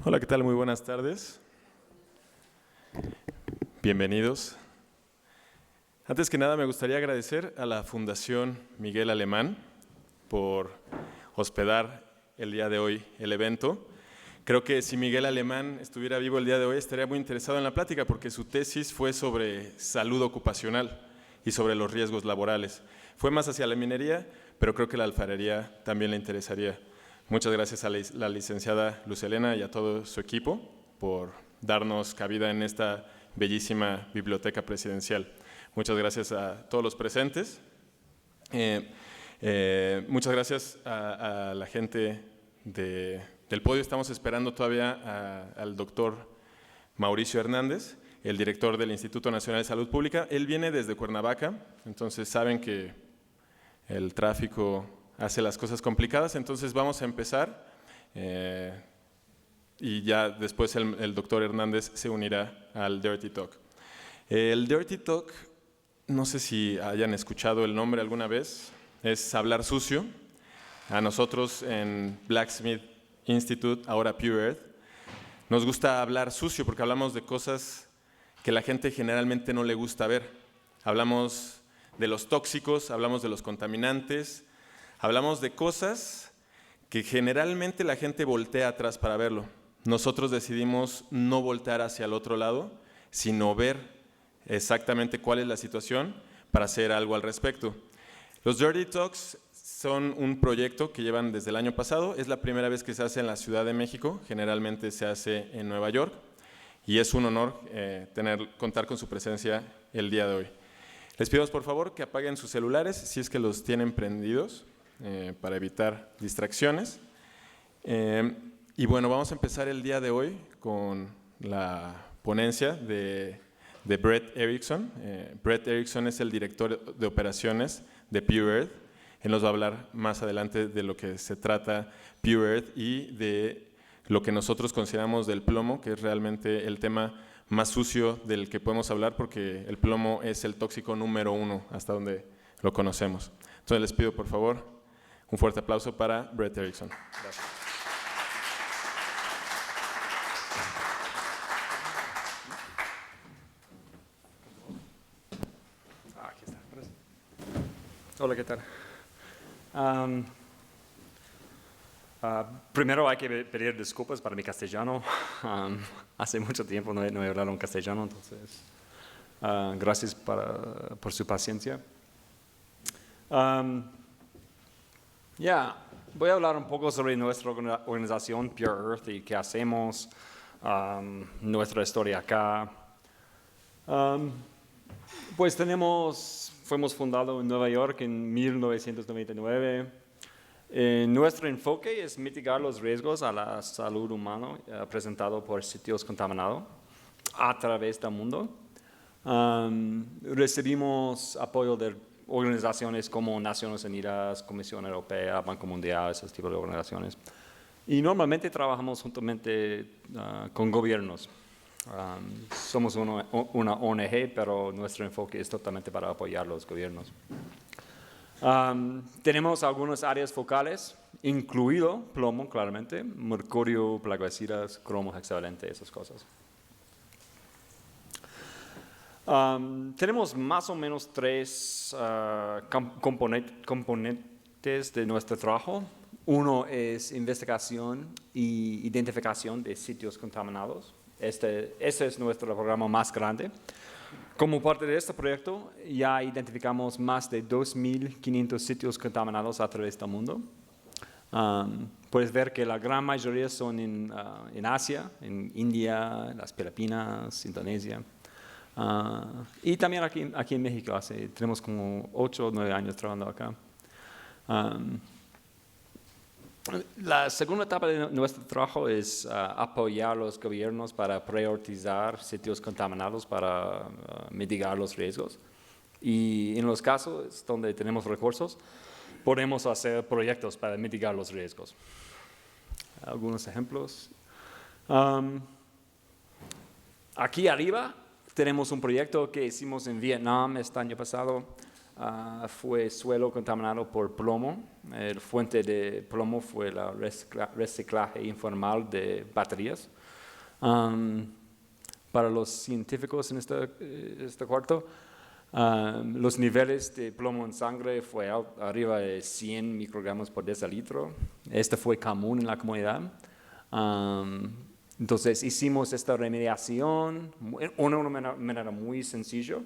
Hola, ¿qué tal? Muy buenas tardes. Bienvenidos. Antes que nada, me gustaría agradecer a la Fundación Miguel Alemán por hospedar el día de hoy el evento. Creo que si Miguel Alemán estuviera vivo el día de hoy, estaría muy interesado en la plática porque su tesis fue sobre salud ocupacional y sobre los riesgos laborales. Fue más hacia la minería, pero creo que la alfarería también le interesaría. Muchas gracias a la licenciada Luz Helena y a todo su equipo por darnos cabida en esta bellísima biblioteca presidencial. Muchas gracias a todos los presentes. Muchas gracias a la gente del podio. Estamos esperando todavía al doctor Mauricio Hernández, el director del Instituto Nacional de Salud Pública. Él viene desde Cuernavaca, entonces saben que el tráfico hace las cosas complicadas, entonces vamos a empezar y ya después el doctor Hernández se unirá al Dirty Talk. El Dirty Talk, no sé si hayan escuchado el nombre alguna vez, es hablar sucio. A nosotros en Blacksmith Institute, ahora Pure Earth, nos gusta hablar sucio porque hablamos de cosas que la gente generalmente no le gusta ver. Hablamos de los tóxicos, hablamos de los contaminantes, hablamos de cosas que generalmente la gente voltea atrás para verlo. Nosotros decidimos no voltear hacia el otro lado, sino ver exactamente cuál es la situación para hacer algo al respecto. Los Dirty Talks son un proyecto que llevan desde el año pasado. Es la primera vez que se hace en la Ciudad de México, generalmente se hace en Nueva York, y es un honor contar con su presencia el día de hoy. Les pido por favor que apaguen sus celulares si es que los tienen prendidos para evitar distracciones. Y bueno, vamos a empezar el día de hoy con la ponencia de Brett Erickson. Brett Erickson es el director de operaciones de Pure Earth. Él nos va a hablar más adelante de lo que se trata Pure Earth y de lo que nosotros consideramos del plomo, que es realmente el tema más sucio del que podemos hablar, porque el plomo es el tóxico número 1 hasta donde lo conocemos. Entonces les pido por favor un fuerte aplauso para Brett Erickson. Gracias. Aquí está. Hola, ¿qué tal? Primero hay que pedir disculpas para mi castellano. Hace mucho tiempo no he hablado en castellano, entonces gracias por su paciencia. Voy a hablar un poco sobre nuestra organización Pure Earth y qué hacemos, nuestra historia acá. Pues fuimos fundados en Nueva York en 1999. Nuestro enfoque es mitigar los riesgos a la salud humana presentados por sitios contaminados a través del mundo. Recibimos apoyo de organizaciones como Naciones Unidas, Comisión Europea, Banco Mundial, esos tipos de organizaciones. Y normalmente trabajamos juntamente con gobiernos. Somos una ONG, pero nuestro enfoque es totalmente para apoyar a los gobiernos. Tenemos algunas áreas focales, incluido plomo, claramente, mercurio, plaguicidas, cromo hexavalente, esas cosas. Tenemos más o menos 3 componentes de nuestro trabajo. Uno es investigación y identificación de sitios contaminados. Ese es nuestro programa más grande. Como parte de este proyecto, ya identificamos más de 2.500 sitios contaminados a través del mundo. Puedes ver que la gran mayoría son en Asia, en India, las Filipinas, Indonesia. Y también aquí en México, tenemos como 8 o 9 años trabajando acá. La segunda etapa de nuestro trabajo es apoyar a los gobiernos para priorizar sitios contaminados para mitigar los riesgos. Y en los casos donde tenemos recursos, podemos hacer proyectos para mitigar los riesgos. Algunos ejemplos. Aquí arriba tenemos un proyecto que hicimos en Vietnam este año pasado. fue suelo contaminado por plomo. La fuente de plomo fue el reciclaje informal de baterías. Para los científicos en este cuarto, los niveles de plomo en sangre fue arriba de 100 microgramos por decilitro. Este fue común en la comunidad. Entonces hicimos esta remediación de una manera muy sencilla.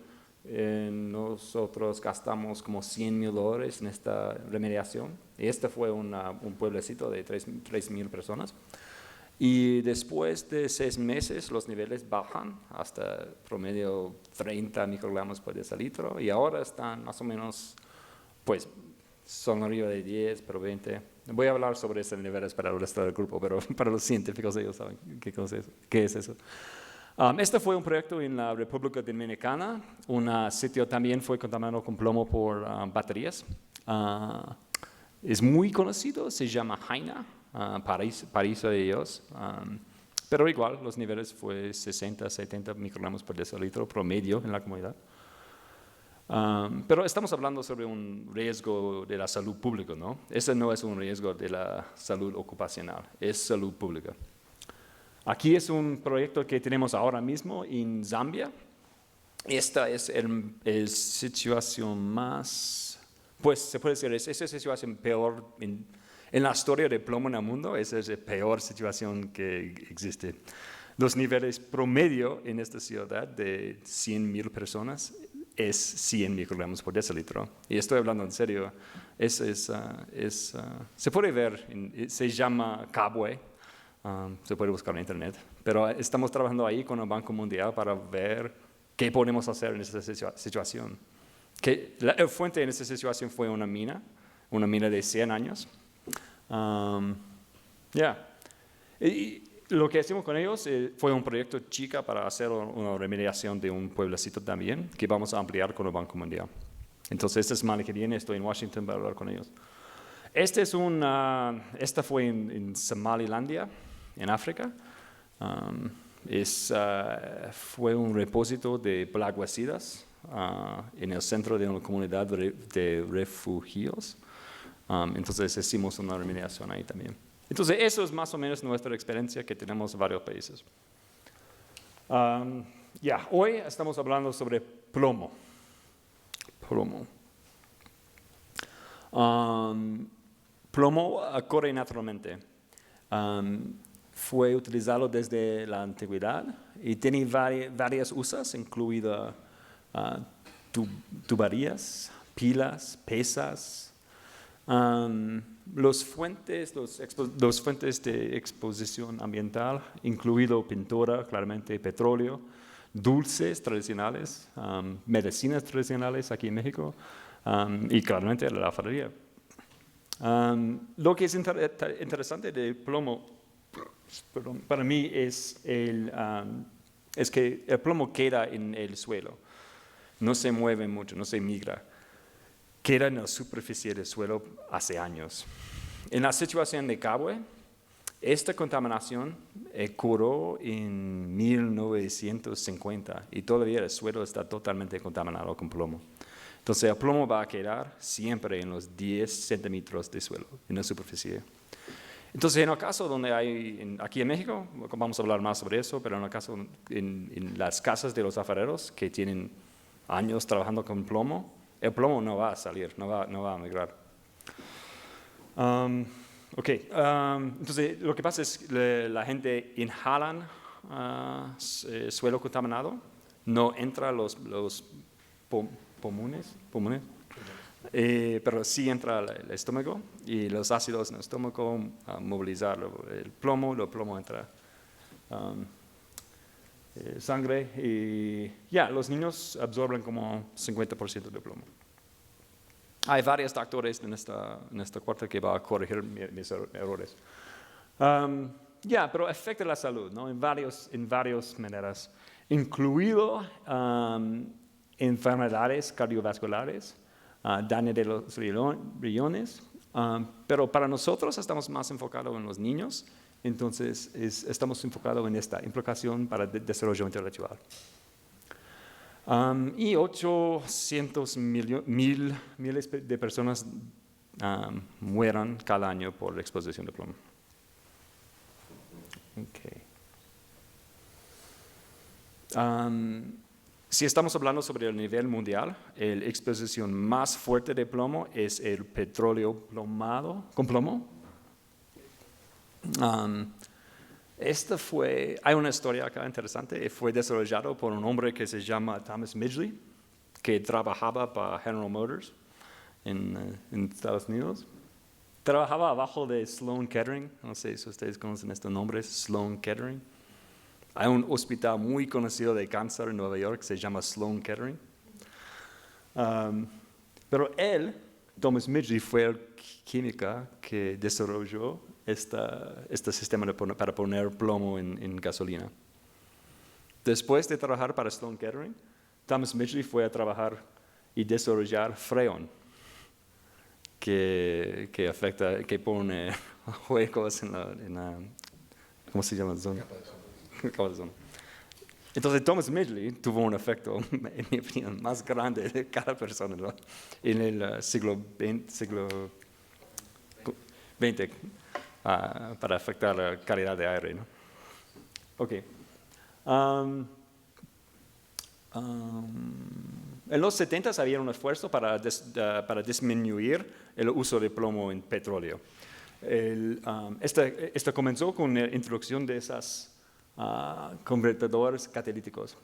Nosotros gastamos como $100,000 en esta remediación. Y este fue un pueblecito de 3,000 personas. Y después de 6 meses los niveles bajan hasta promedio 30 microgramos por decilitro. Y ahora están más o menos, pues, son arriba de 10, pero 20. Voy a hablar sobre esos niveles para el resto del grupo, pero para los científicos ellos saben qué es eso. Este fue un proyecto en la República Dominicana. Un sitio también fue contaminado con plomo por baterías. Es muy conocido, se llama Haina, paraíso de Dios. Pero igual, los niveles fue 60, 70 microgramos por decilitro promedio en la comunidad. Pero estamos hablando sobre un riesgo de la salud pública, ¿no? Ese no es un riesgo de la salud ocupacional, es salud pública. Aquí es un proyecto que tenemos ahora mismo en Zambia. Esta es la situación más, pues se puede decir, es esa situación peor en la historia de plomo en el mundo. Esa es la peor situación que existe. Los niveles promedio en esta ciudad de 100,000 personas es 100 microgramos por decilitro. Y estoy hablando en serio. Se puede ver, se llama Kabwe. Se puede buscar en internet, pero estamos trabajando ahí con el Banco Mundial para ver qué podemos hacer en esta situación. La fuente en esta situación fue una mina de 100 años. Y lo que hicimos con ellos fue un proyecto chica para hacer una remediación de un pueblecito también, que vamos a ampliar con el Banco Mundial. Entonces, esta semana que viene estoy en Washington para hablar con ellos. Esta fue en Somalilandia, en África. Fue un repósito de plaguicidas en el centro de una comunidad de refugiados. Entonces hicimos una remediación ahí también. Entonces eso es más o menos nuestra experiencia que tenemos en varios países. Hoy estamos hablando sobre plomo. Plomo corre naturalmente. Fue utilizado desde la antigüedad y tiene varias usos, incluidas tuberías, pilas, pesas. Los fuentes de exposición ambiental, incluido pintura, claramente petróleo, dulces tradicionales, medicinas tradicionales aquí en México y claramente la alfarería. Lo que es interesante del plomo, para mí es que el plomo queda en el suelo, no se mueve mucho, no se migra, queda en la superficie del suelo hace años. En la situación de Kabwe, esta contaminación ocurrió en 1950 y todavía el suelo está totalmente contaminado con plomo. Entonces el plomo va a quedar siempre en los 10 centímetros de suelo, en la superficie. Entonces, en el caso donde aquí en México, vamos a hablar más sobre eso, pero en el caso en las casas de los alfareros que tienen años trabajando con plomo, el plomo no va a salir, no va a migrar. Entonces, lo que pasa es que la gente inhalan suelo contaminado, no entra los pulmones, pero sí entra el estómago y los ácidos en el estómago movilizar el plomo entra sangre y los niños absorben como 50% de plomo. Hay varios doctores en esta cuarta que van a corregir mis errores. Pero afecta la salud, ¿no? en varias maneras, incluido enfermedades cardiovasculares, daño de los riñones, pero para nosotros estamos más enfocados en los niños, entonces estamos enfocados en esta implicación para el desarrollo intelectual. Y 800 miles de personas mueran cada año por exposición de plomo. Okay. Si estamos hablando sobre el nivel mundial, la exposición más fuerte de plomo es el petróleo con plomo. Hay una historia acá interesante, fue desarrollado por un hombre que se llama Thomas Midgley, que trabajaba para General Motors en Estados Unidos. Trabajaba abajo de Sloan Kettering, no sé si ustedes conocen estos nombres, Sloan Kettering. Hay un hospital muy conocido de cáncer en Nueva York que se llama Sloan Kettering. Pero Thomas Midgley, fue el químico que desarrolló este sistema para poner plomo en gasolina. Después de trabajar para Sloan Kettering, Thomas Midgley fue a trabajar y desarrollar Freon, que pone huecos en la ¿cómo se llama? Capa de ozono. Entonces Thomas Midgley tuvo un efecto, en mi opinión, más grande de cada persona, ¿no? En el siglo XX para afectar la calidad de aire, ¿no? Okay. En los 70 había un esfuerzo para disminuir el uso de plomo en petróleo. Esto comenzó con la introducción de esos convertidores catalíticos.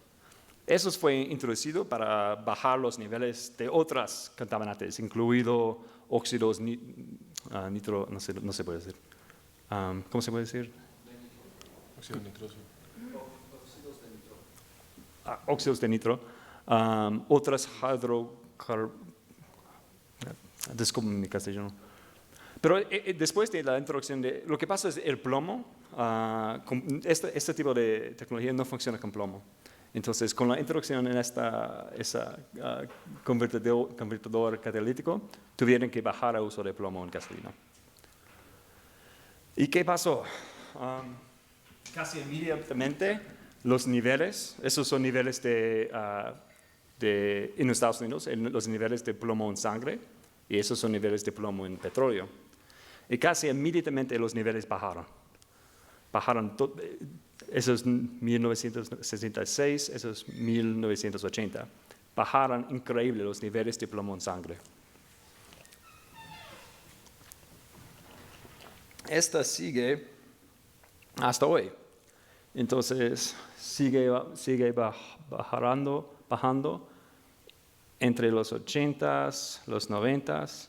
Eso fue introducido para bajar los niveles de otros contaminantes, incluido óxidos nitro, no se puede decir. ¿Cómo se puede decir? Óxido nitroso. Óxidos de nitro, otras disculpen mi castellano. Pero después de la introducción lo que pasa es el plomo, este tipo de tecnología no funciona con plomo. Entonces, con la introducción en ese convertidor catalítico, tuvieron que bajar el uso de plomo en gasolina. ¿Y qué pasó? Casi inmediatamente los niveles, esos son niveles en los Estados Unidos, los niveles de plomo en sangre, y esos son niveles de plomo en petróleo. Y casi inmediatamente los niveles bajaron. Eso es 1966, eso es 1980. Bajaron increíble los niveles de plomo en sangre. Esta sigue hasta hoy. Entonces, sigue bajando entre los 80s, los 90s.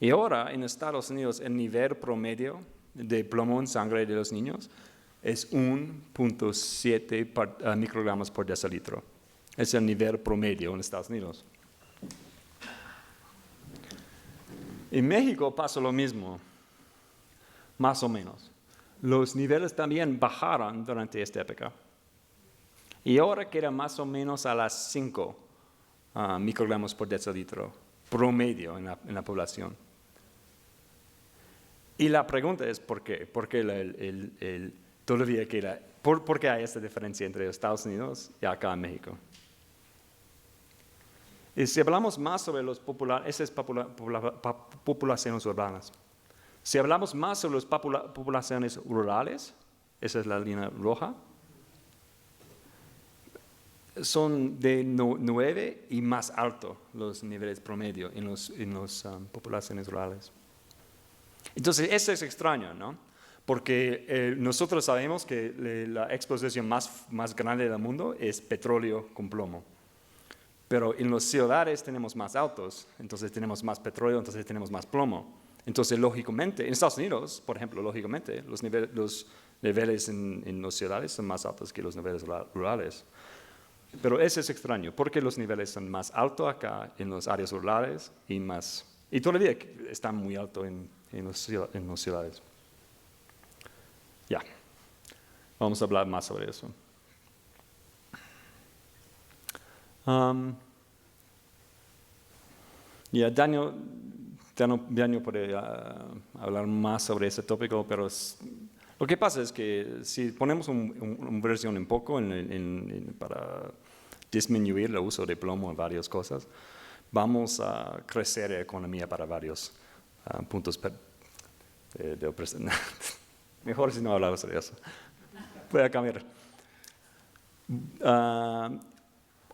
Y ahora, en Estados Unidos, el nivel promedio de plomo en sangre de los niños es 1.7 microgramos por decilitro. Es el nivel promedio en Estados Unidos. En México pasa lo mismo, más o menos. Los niveles también bajaron durante esta época. Y ahora queda más o menos a las 5 microgramos por decilitro promedio en la población. Y la pregunta es ¿por qué? ¿Por qué ¿por qué hay esta diferencia entre Estados Unidos y acá en México? Y si hablamos más sobre esas poblaciones urbanas, si hablamos más sobre las poblaciones rurales, esa es la línea roja, son de 9 y más alto los niveles promedio en las poblaciones rurales. Entonces, eso es extraño, ¿no? Porque nosotros sabemos que la exposición más grande del mundo es petróleo con plomo. Pero en las ciudades tenemos más autos, entonces tenemos más petróleo, entonces tenemos más plomo. Entonces, lógicamente, en Estados Unidos, por ejemplo, lógicamente, los niveles en las ciudades son más altos que los niveles rurales. Pero eso es extraño, porque los niveles son más altos acá en las áreas rurales y todavía están muy altos en las ciudades. Ya, vamos a hablar más sobre eso. Daniel puede hablar más sobre ese tópico, pero lo que pasa es que si ponemos una versión un poco para disminuir el uso de plomo en varias cosas, vamos a crecer la economía para varios puntos de opresión. Mejor si no hablamos de eso. Voy a cambiar.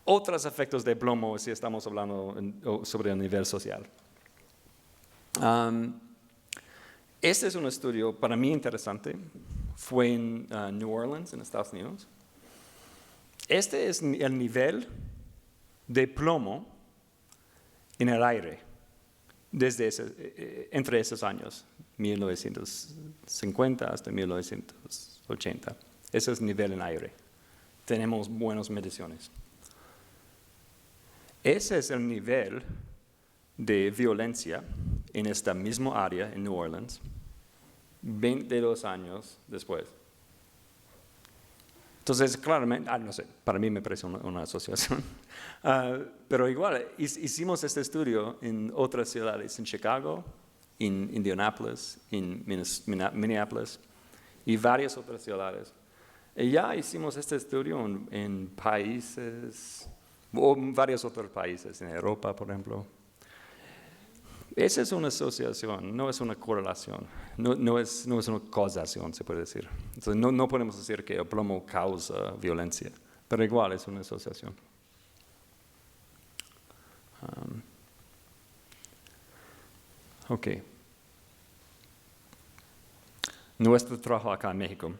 Otros efectos de plomo si estamos hablando sobre el nivel social. Este es un estudio para mí interesante. Fue en New Orleans, en Estados Unidos. Este es el nivel de plomo en el aire entre esos años, 1950 hasta 1980. Ese es el nivel en aire. Tenemos buenas mediciones. Ese es el nivel de violencia en esta misma área en New Orleans 22 años después. Entonces, claramente, no sé, para mí me parece una asociación. Pero igual, hicimos este estudio en otras ciudades, en Chicago, en Indianapolis, en Minneapolis y varias otras ciudades. Y ya hicimos este estudio en países, o en varios otros países, en Europa, por ejemplo. Esa es una asociación, no es una correlación, no es una causación, se puede decir. Entonces, no podemos decir que el plomo causa violencia, pero igual es una asociación. Ok. Nuestro trabajo acá en México.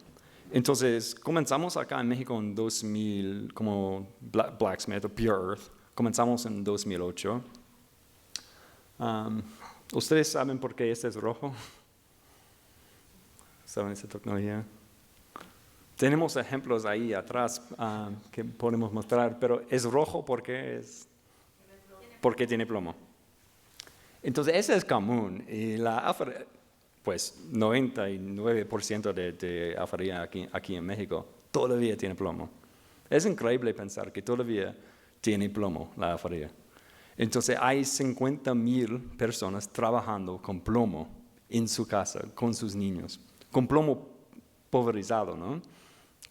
Entonces, comenzamos acá en México en 2000, como Blacksmith o Pure Earth. Comenzamos en 2008. ¿Ustedes saben por qué este es rojo? ¿Saben esa tecnología? Tenemos ejemplos ahí atrás que podemos mostrar, pero es rojo porque tiene plomo. Entonces, ese es común. Y pues 99% de afaría aquí en México todavía tiene plomo. Es increíble pensar que todavía tiene plomo la afaría. Entonces hay 50,000 personas trabajando con plomo en su casa, con sus niños, con plomo pulverizado, ¿no?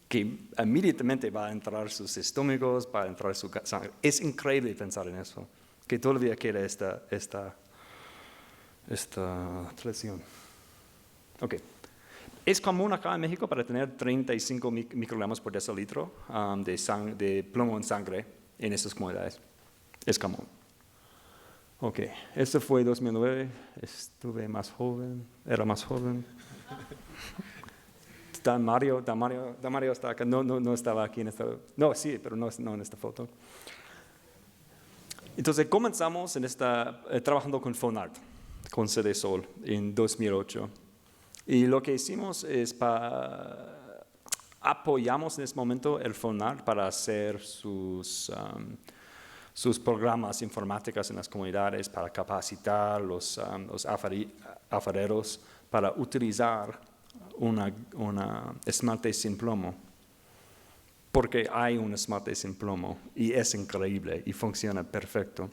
Que inmediatamente va a entrar sus estómagos, va a entrar su sangre. Es increíble pensar en eso, que todavía queda esta tradición. Ok. Es común acá en México para tener 35 microgramos por decilitro de plomo en sangre en estas comunidades. Es común. Ok, este fue 2009, era más joven. Mario está acá, no estaba aquí en esta, no, sí, pero no en esta foto. Entonces comenzamos trabajando con Fonart, con CD Sol, en 2008. Y lo que hicimos es apoyamos en ese momento el Fonart para hacer sus programas informáticos en las comunidades, para capacitar los afareros para utilizar una esmalte sin plomo. Porque hay un esmalte sin plomo y es increíble y funciona perfecto.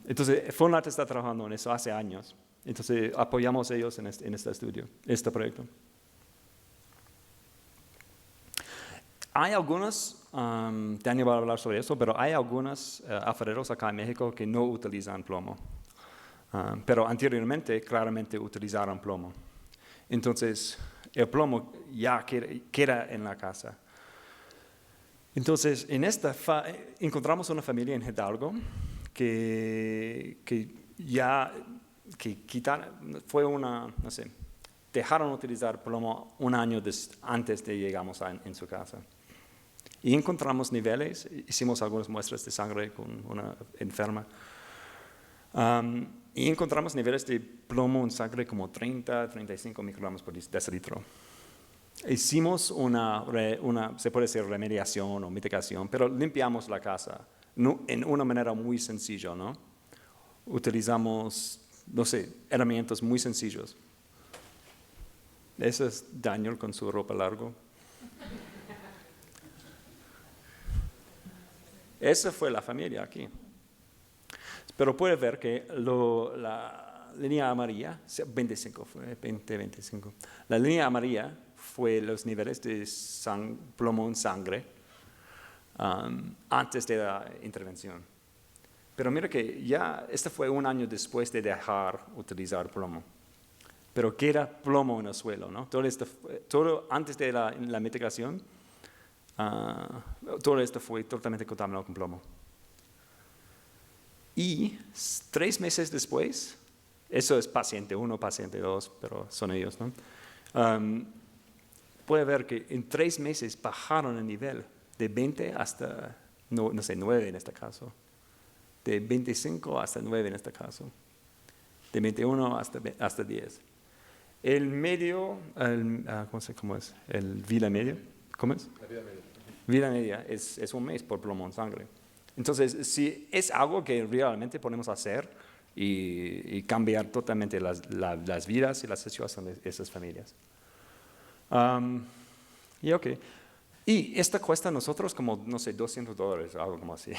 Entonces, Fonart está trabajando en eso hace años. Entonces, apoyamos a ellos en este estudio, este proyecto. Hay algunos, Daniel va a hablar sobre eso, pero hay algunos afareros acá en México que no utilizan plomo. Pero anteriormente, claramente utilizaron plomo. Entonces, el plomo ya queda en la casa. Entonces, encontramos una familia en Hidalgo que dejaron utilizar plomo un año antes de llegamos en su casa. Y encontramos niveles, hicimos algunas muestras de sangre con una enferma, y encontramos niveles de plomo en sangre como 30-35 microgramos por decilitro. Hicimos se puede decir remediación o mitigación, pero limpiamos la casa en una manera muy sencilla, ¿no? Utilizamos, herramientas muy sencillas. Ese es Daniel con su ropa larga. Esa fue la familia aquí. Pero puede ver que la línea amarilla, 25 fue, 20-25. La línea amarilla fue los niveles de plomo en sangre antes de la intervención. Pero mira que ya, este fue un año después de dejar utilizar plomo. Pero queda plomo en el suelo, ¿no? Todo antes de la mitigación, todo esto fue totalmente contaminado con plomo. Y 3 meses después, eso es paciente 1, paciente 2, pero son ellos, ¿no? Puede ver que en 3 meses bajaron el nivel de 20 hasta, no sé, 9 en este caso. De 25 hasta 9 en este caso. De 21 hasta 10. El medio, ¿cómo es? El vida media, ¿cómo es? La vida media. Vida media es 1 mes por plomo en sangre. Entonces, si es algo que realmente podemos hacer y cambiar totalmente las vidas y la situación de esas familias. Y esta cuesta a nosotros como, no sé, $200, algo como así.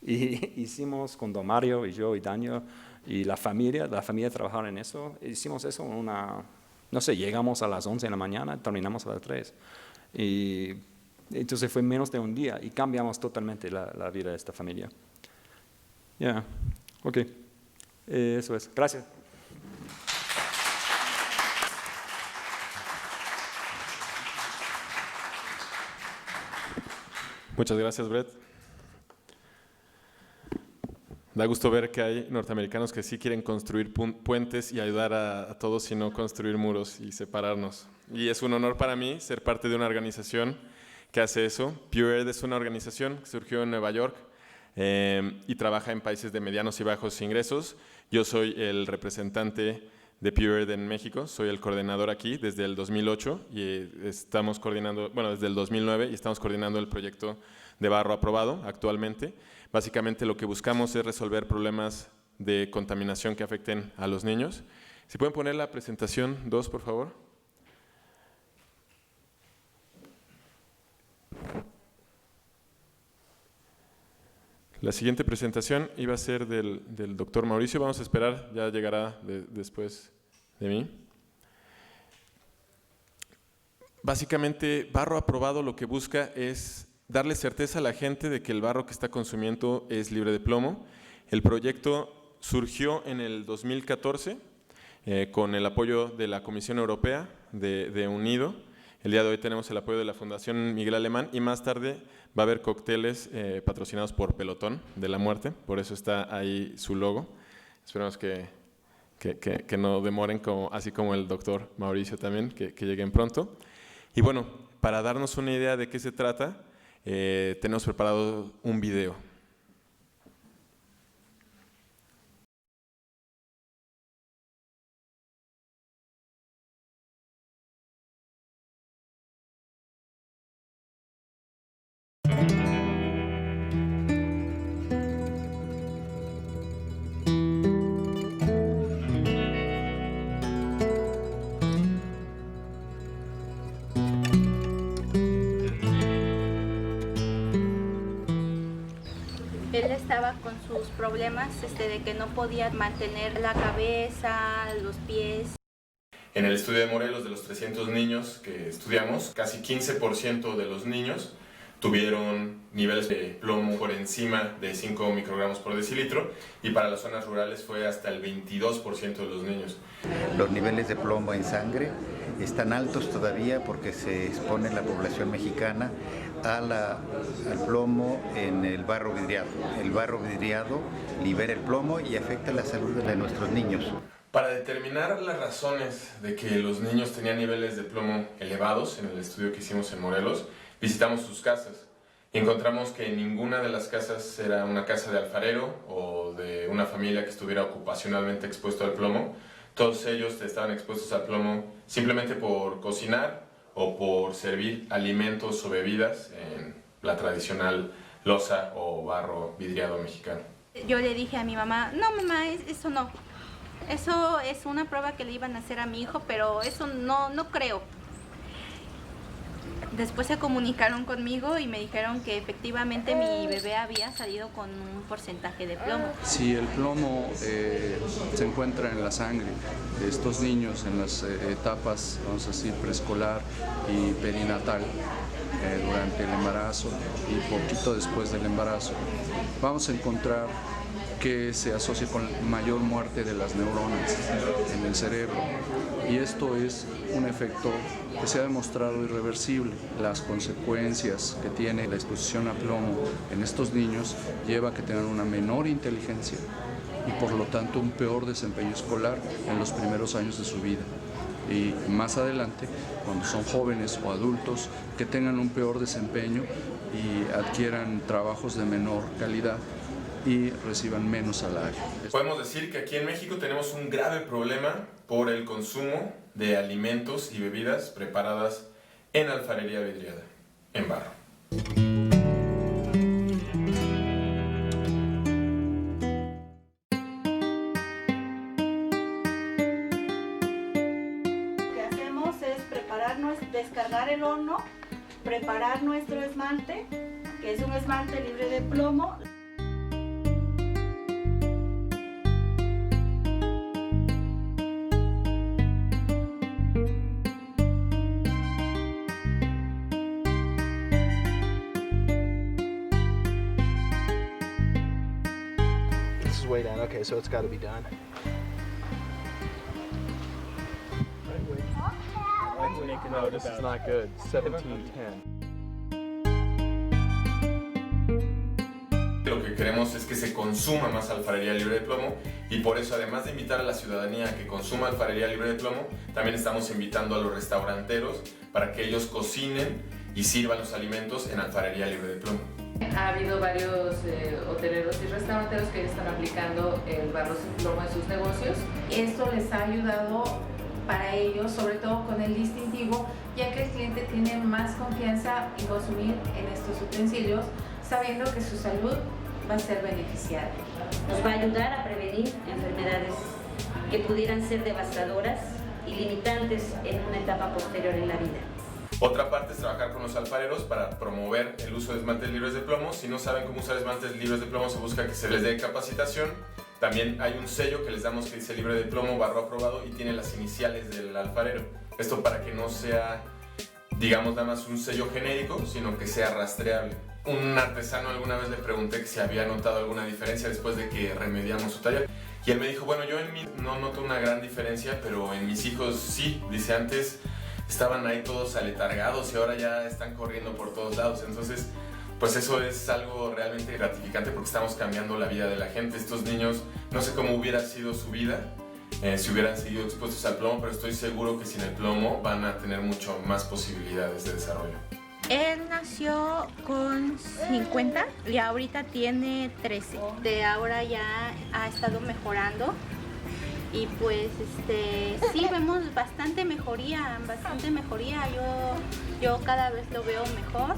Y hicimos con Don Mario y yo y Daniel y la familia trabajaron en eso. Hicimos eso en no sé, llegamos a las 11 de la mañana, terminamos a las 3. Y entonces fue menos de un día y cambiamos totalmente la vida de esta familia. Eso es. Gracias. Muchas gracias, Brett. Da gusto ver que hay norteamericanos que sí quieren construir puentes y ayudar a todos y no construir muros y separarnos. Y es un honor para mí ser parte de una organización que hace eso. PureEarth es una organización que surgió en Nueva York y trabaja en países de medianos y bajos ingresos. Yo soy el representante de PureEarth en México, soy el coordinador aquí desde el 2008 y estamos coordinando, desde el 2009 y estamos coordinando el proyecto de barro aprobado actualmente. Básicamente lo que buscamos es resolver problemas de contaminación que afecten a los niños. Si pueden poner la presentación 2, por favor. La siguiente presentación iba a ser del doctor Mauricio. Vamos a esperar, ya llegará después de mí. Básicamente, barro aprobado lo que busca es darle certeza a la gente de que el barro que está consumiendo es libre de plomo. El proyecto surgió en el 2014 con el apoyo de la Comisión Europea de UNIDO. El día de hoy tenemos el apoyo de la Fundación Miguel Alemán y más tarde va a haber cócteles patrocinados por Pelotón de la Muerte, por eso está ahí su logo. Esperemos que no demoren, así como el doctor Mauricio también, que lleguen pronto. Y bueno, para darnos una idea de qué se trata, tenemos preparado un video. Él estaba con sus problemas de que no podía mantener la cabeza, los pies. En el estudio de Morelos, de los 300 niños que estudiamos, casi 15% de los niños tuvieron niveles de plomo por encima de 5 microgramos por decilitro y para las zonas rurales fue hasta el 22% de los niños. Los niveles de plomo en sangre están altos todavía porque se expone la población mexicana al plomo en el barro vidriado. El barro vidriado libera el plomo y afecta la salud de nuestros niños. Para determinar las razones de que los niños tenían niveles de plomo elevados en el estudio que hicimos en Morelos, visitamos sus casas y encontramos que ninguna de las casas era una casa de alfarero o de una familia que estuviera ocupacionalmente expuesto al plomo. Todos ellos estaban expuestos al plomo simplemente por cocinar o por servir alimentos o bebidas en la tradicional loza o barro vidriado mexicano. Yo le dije a mi mamá, no mamá, eso no. Eso es una prueba que le iban a hacer a mi hijo, pero eso no creo. Después se comunicaron conmigo y me dijeron que efectivamente mi bebé había salido con un porcentaje de plomo. Si el plomo se encuentra en la sangre de estos niños en las etapas, vamos a decir, preescolar y perinatal, durante el embarazo y poquito después del embarazo, vamos a encontrar que se asocia con mayor muerte de las neuronas en el cerebro. Y esto es un efecto que se ha demostrado irreversible. Las consecuencias que tiene la exposición a plomo en estos niños lleva a que tengan una menor inteligencia y por lo tanto un peor desempeño escolar en los primeros años de su vida. Y más adelante, cuando son jóvenes o adultos, que tengan un peor desempeño y adquieran trabajos de menor calidad y reciban menos salario. Podemos decir que aquí en México tenemos un grave problema por el consumo de alimentos y bebidas preparadas en alfarería vidriada, en barro. Lo que hacemos es descargar el horno, preparar nuestro esmalte, que es un esmalte libre de plomo. This is way down. Okay, so it's got to be done. No, this is not good. 1710. Lo que queremos es que se consuma más alfarería libre de plomo y por eso, además de invitar a la ciudadanía a que consuma alfarería libre de plomo, también estamos invitando a los restauranteros para que ellos cocinen y sirvan los alimentos en alfarería libre de plomo. Ha habido varios hoteleros y restauranteros que están aplicando el barro sin plomo en sus negocios. Esto les ha ayudado para ellos, sobre todo con el distintivo, ya que el cliente tiene más confianza en consumir en estos utensilios, sabiendo que su salud va a ser beneficiada. Nos va a ayudar a prevenir enfermedades que pudieran ser devastadoras y limitantes en una etapa posterior en la vida. Otra parte es trabajar con los alfareros para promover el uso de esmaltes libres de plomo. Si no saben cómo usar esmaltes libres de plomo, se busca que se les dé capacitación. También hay un sello que les damos que dice libre de plomo, barro aprobado, y tiene las iniciales del alfarero. Esto para que no sea, digamos, nada más un sello genérico, sino que sea rastreable. Un artesano alguna vez le pregunté que si había notado alguna diferencia después de que remediamos su taller. Y él me dijo, bueno, yo en mí no noto una gran diferencia, pero en mis hijos sí. Dice, antes estaban ahí todos aletargados y ahora ya están corriendo por todos lados. Entonces, pues eso es algo realmente gratificante porque estamos cambiando la vida de la gente. Estos niños, no sé cómo hubiera sido su vida si hubieran seguido expuestos al plomo, pero estoy seguro que sin el plomo van a tener mucho más posibilidades de desarrollo. Él nació con 50 y ahorita tiene 13. De ahora ya ha estado mejorando y pues sí vemos bastante mejoría. Yo cada vez lo veo mejor.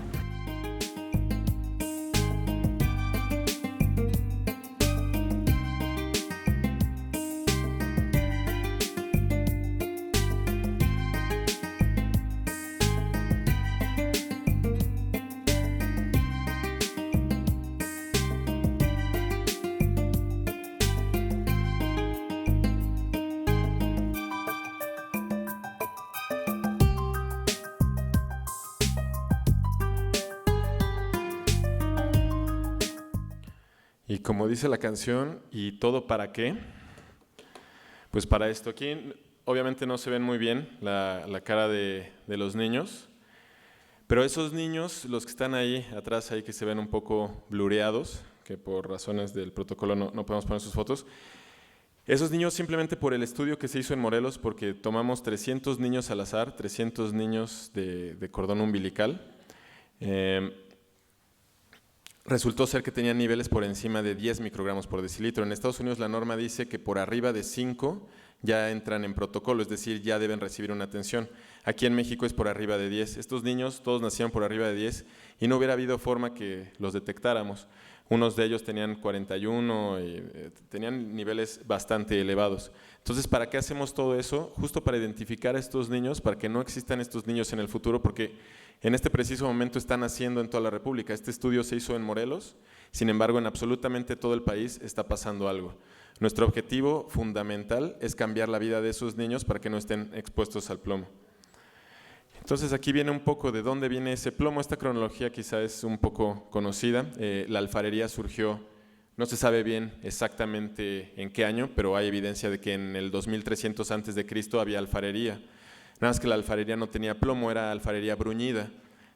Y como dice la canción, ¿y todo para qué? Pues para esto. Aquí obviamente no se ven muy bien la cara de los niños, pero esos niños, los que están ahí atrás, ahí que se ven un poco blureados, que por razones del protocolo no podemos poner sus fotos, esos niños simplemente por el estudio que se hizo en Morelos, porque tomamos 300 niños al azar, 300 niños de cordón umbilical, resultó ser que tenían niveles por encima de 10 microgramos por decilitro. En Estados Unidos la norma dice que por arriba de 5 ya entran en protocolo, es decir, ya deben recibir una atención. Aquí en México es por arriba de 10. Estos niños todos nacieron por arriba de 10 y no hubiera habido forma que los detectáramos. Unos de ellos tenían 41 y tenían niveles bastante elevados. Entonces, ¿para qué hacemos todo eso? Justo para identificar a estos niños, para que no existan estos niños en el futuro, porque en este preciso momento están haciendo en toda la República. Este estudio se hizo en Morelos, sin embargo, en absolutamente todo el país está pasando algo. Nuestro objetivo fundamental es cambiar la vida de esos niños para que no estén expuestos al plomo. Entonces aquí viene un poco de dónde viene ese plomo. Esta cronología quizá es un poco conocida. La alfarería surgió, no se sabe bien exactamente en qué año, pero hay evidencia de que en el 2300 a.C. había alfarería. Nada más que la alfarería no tenía plomo, era alfarería bruñida.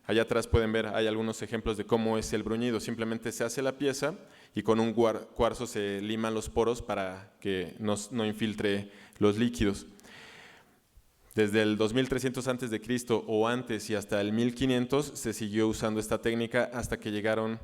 Allá atrás pueden ver, hay algunos ejemplos de cómo es el bruñido. Simplemente se hace la pieza y con un cuarzo se liman los poros para que no infiltre los líquidos. Desde el 2300 a.C. o antes y hasta el 1500 se siguió usando esta técnica hasta que llegaron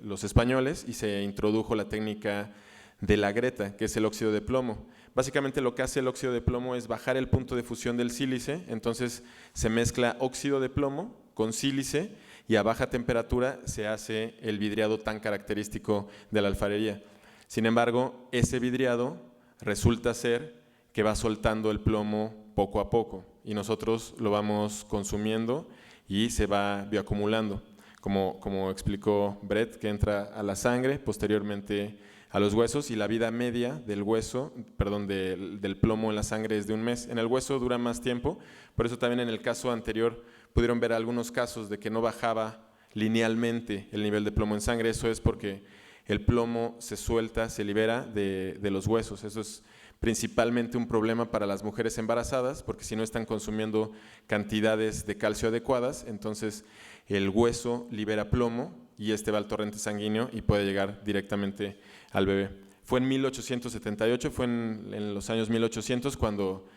los españoles y se introdujo la técnica de la greta, que es el óxido de plomo. Básicamente lo que hace el óxido de plomo es bajar el punto de fusión del sílice, entonces se mezcla óxido de plomo con sílice y a baja temperatura se hace el vidriado tan característico de la alfarería. Sin embargo, ese vidriado resulta ser que va soltando el plomo poco a poco y nosotros lo vamos consumiendo y se va bioacumulando, como explicó Brett, que entra a la sangre, posteriormente a los huesos, y la vida media del del plomo en la sangre es de 1 mes. En el hueso dura más tiempo, por eso también en el caso anterior pudieron ver algunos casos de que no bajaba linealmente el nivel de plomo en sangre. Eso es porque el plomo se suelta, se libera de los huesos. Eso es principalmente un problema para las mujeres embarazadas, porque si no están consumiendo cantidades de calcio adecuadas, entonces el hueso libera plomo y este va al torrente sanguíneo y puede llegar directamente al bebé. Fue en 1878, fue en los años 1800 cuando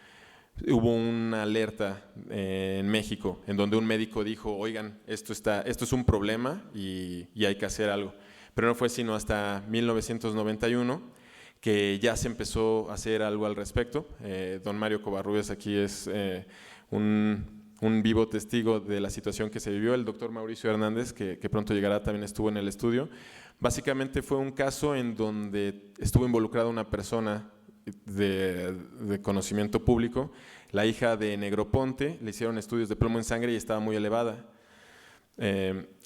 hubo una alerta en México, en donde un médico dijo, oigan, esto es un problema y hay que hacer algo. Pero no fue sino hasta 1991 que ya se empezó a hacer algo al respecto. Don Mario Covarrubias aquí es un vivo testigo de la situación que se vivió. El doctor Mauricio Hernández, que pronto llegará, también estuvo en el estudio. Básicamente fue un caso en donde estuvo involucrada una persona de conocimiento público, la hija de Negroponte, le hicieron estudios de plomo en sangre y estaba muy elevada.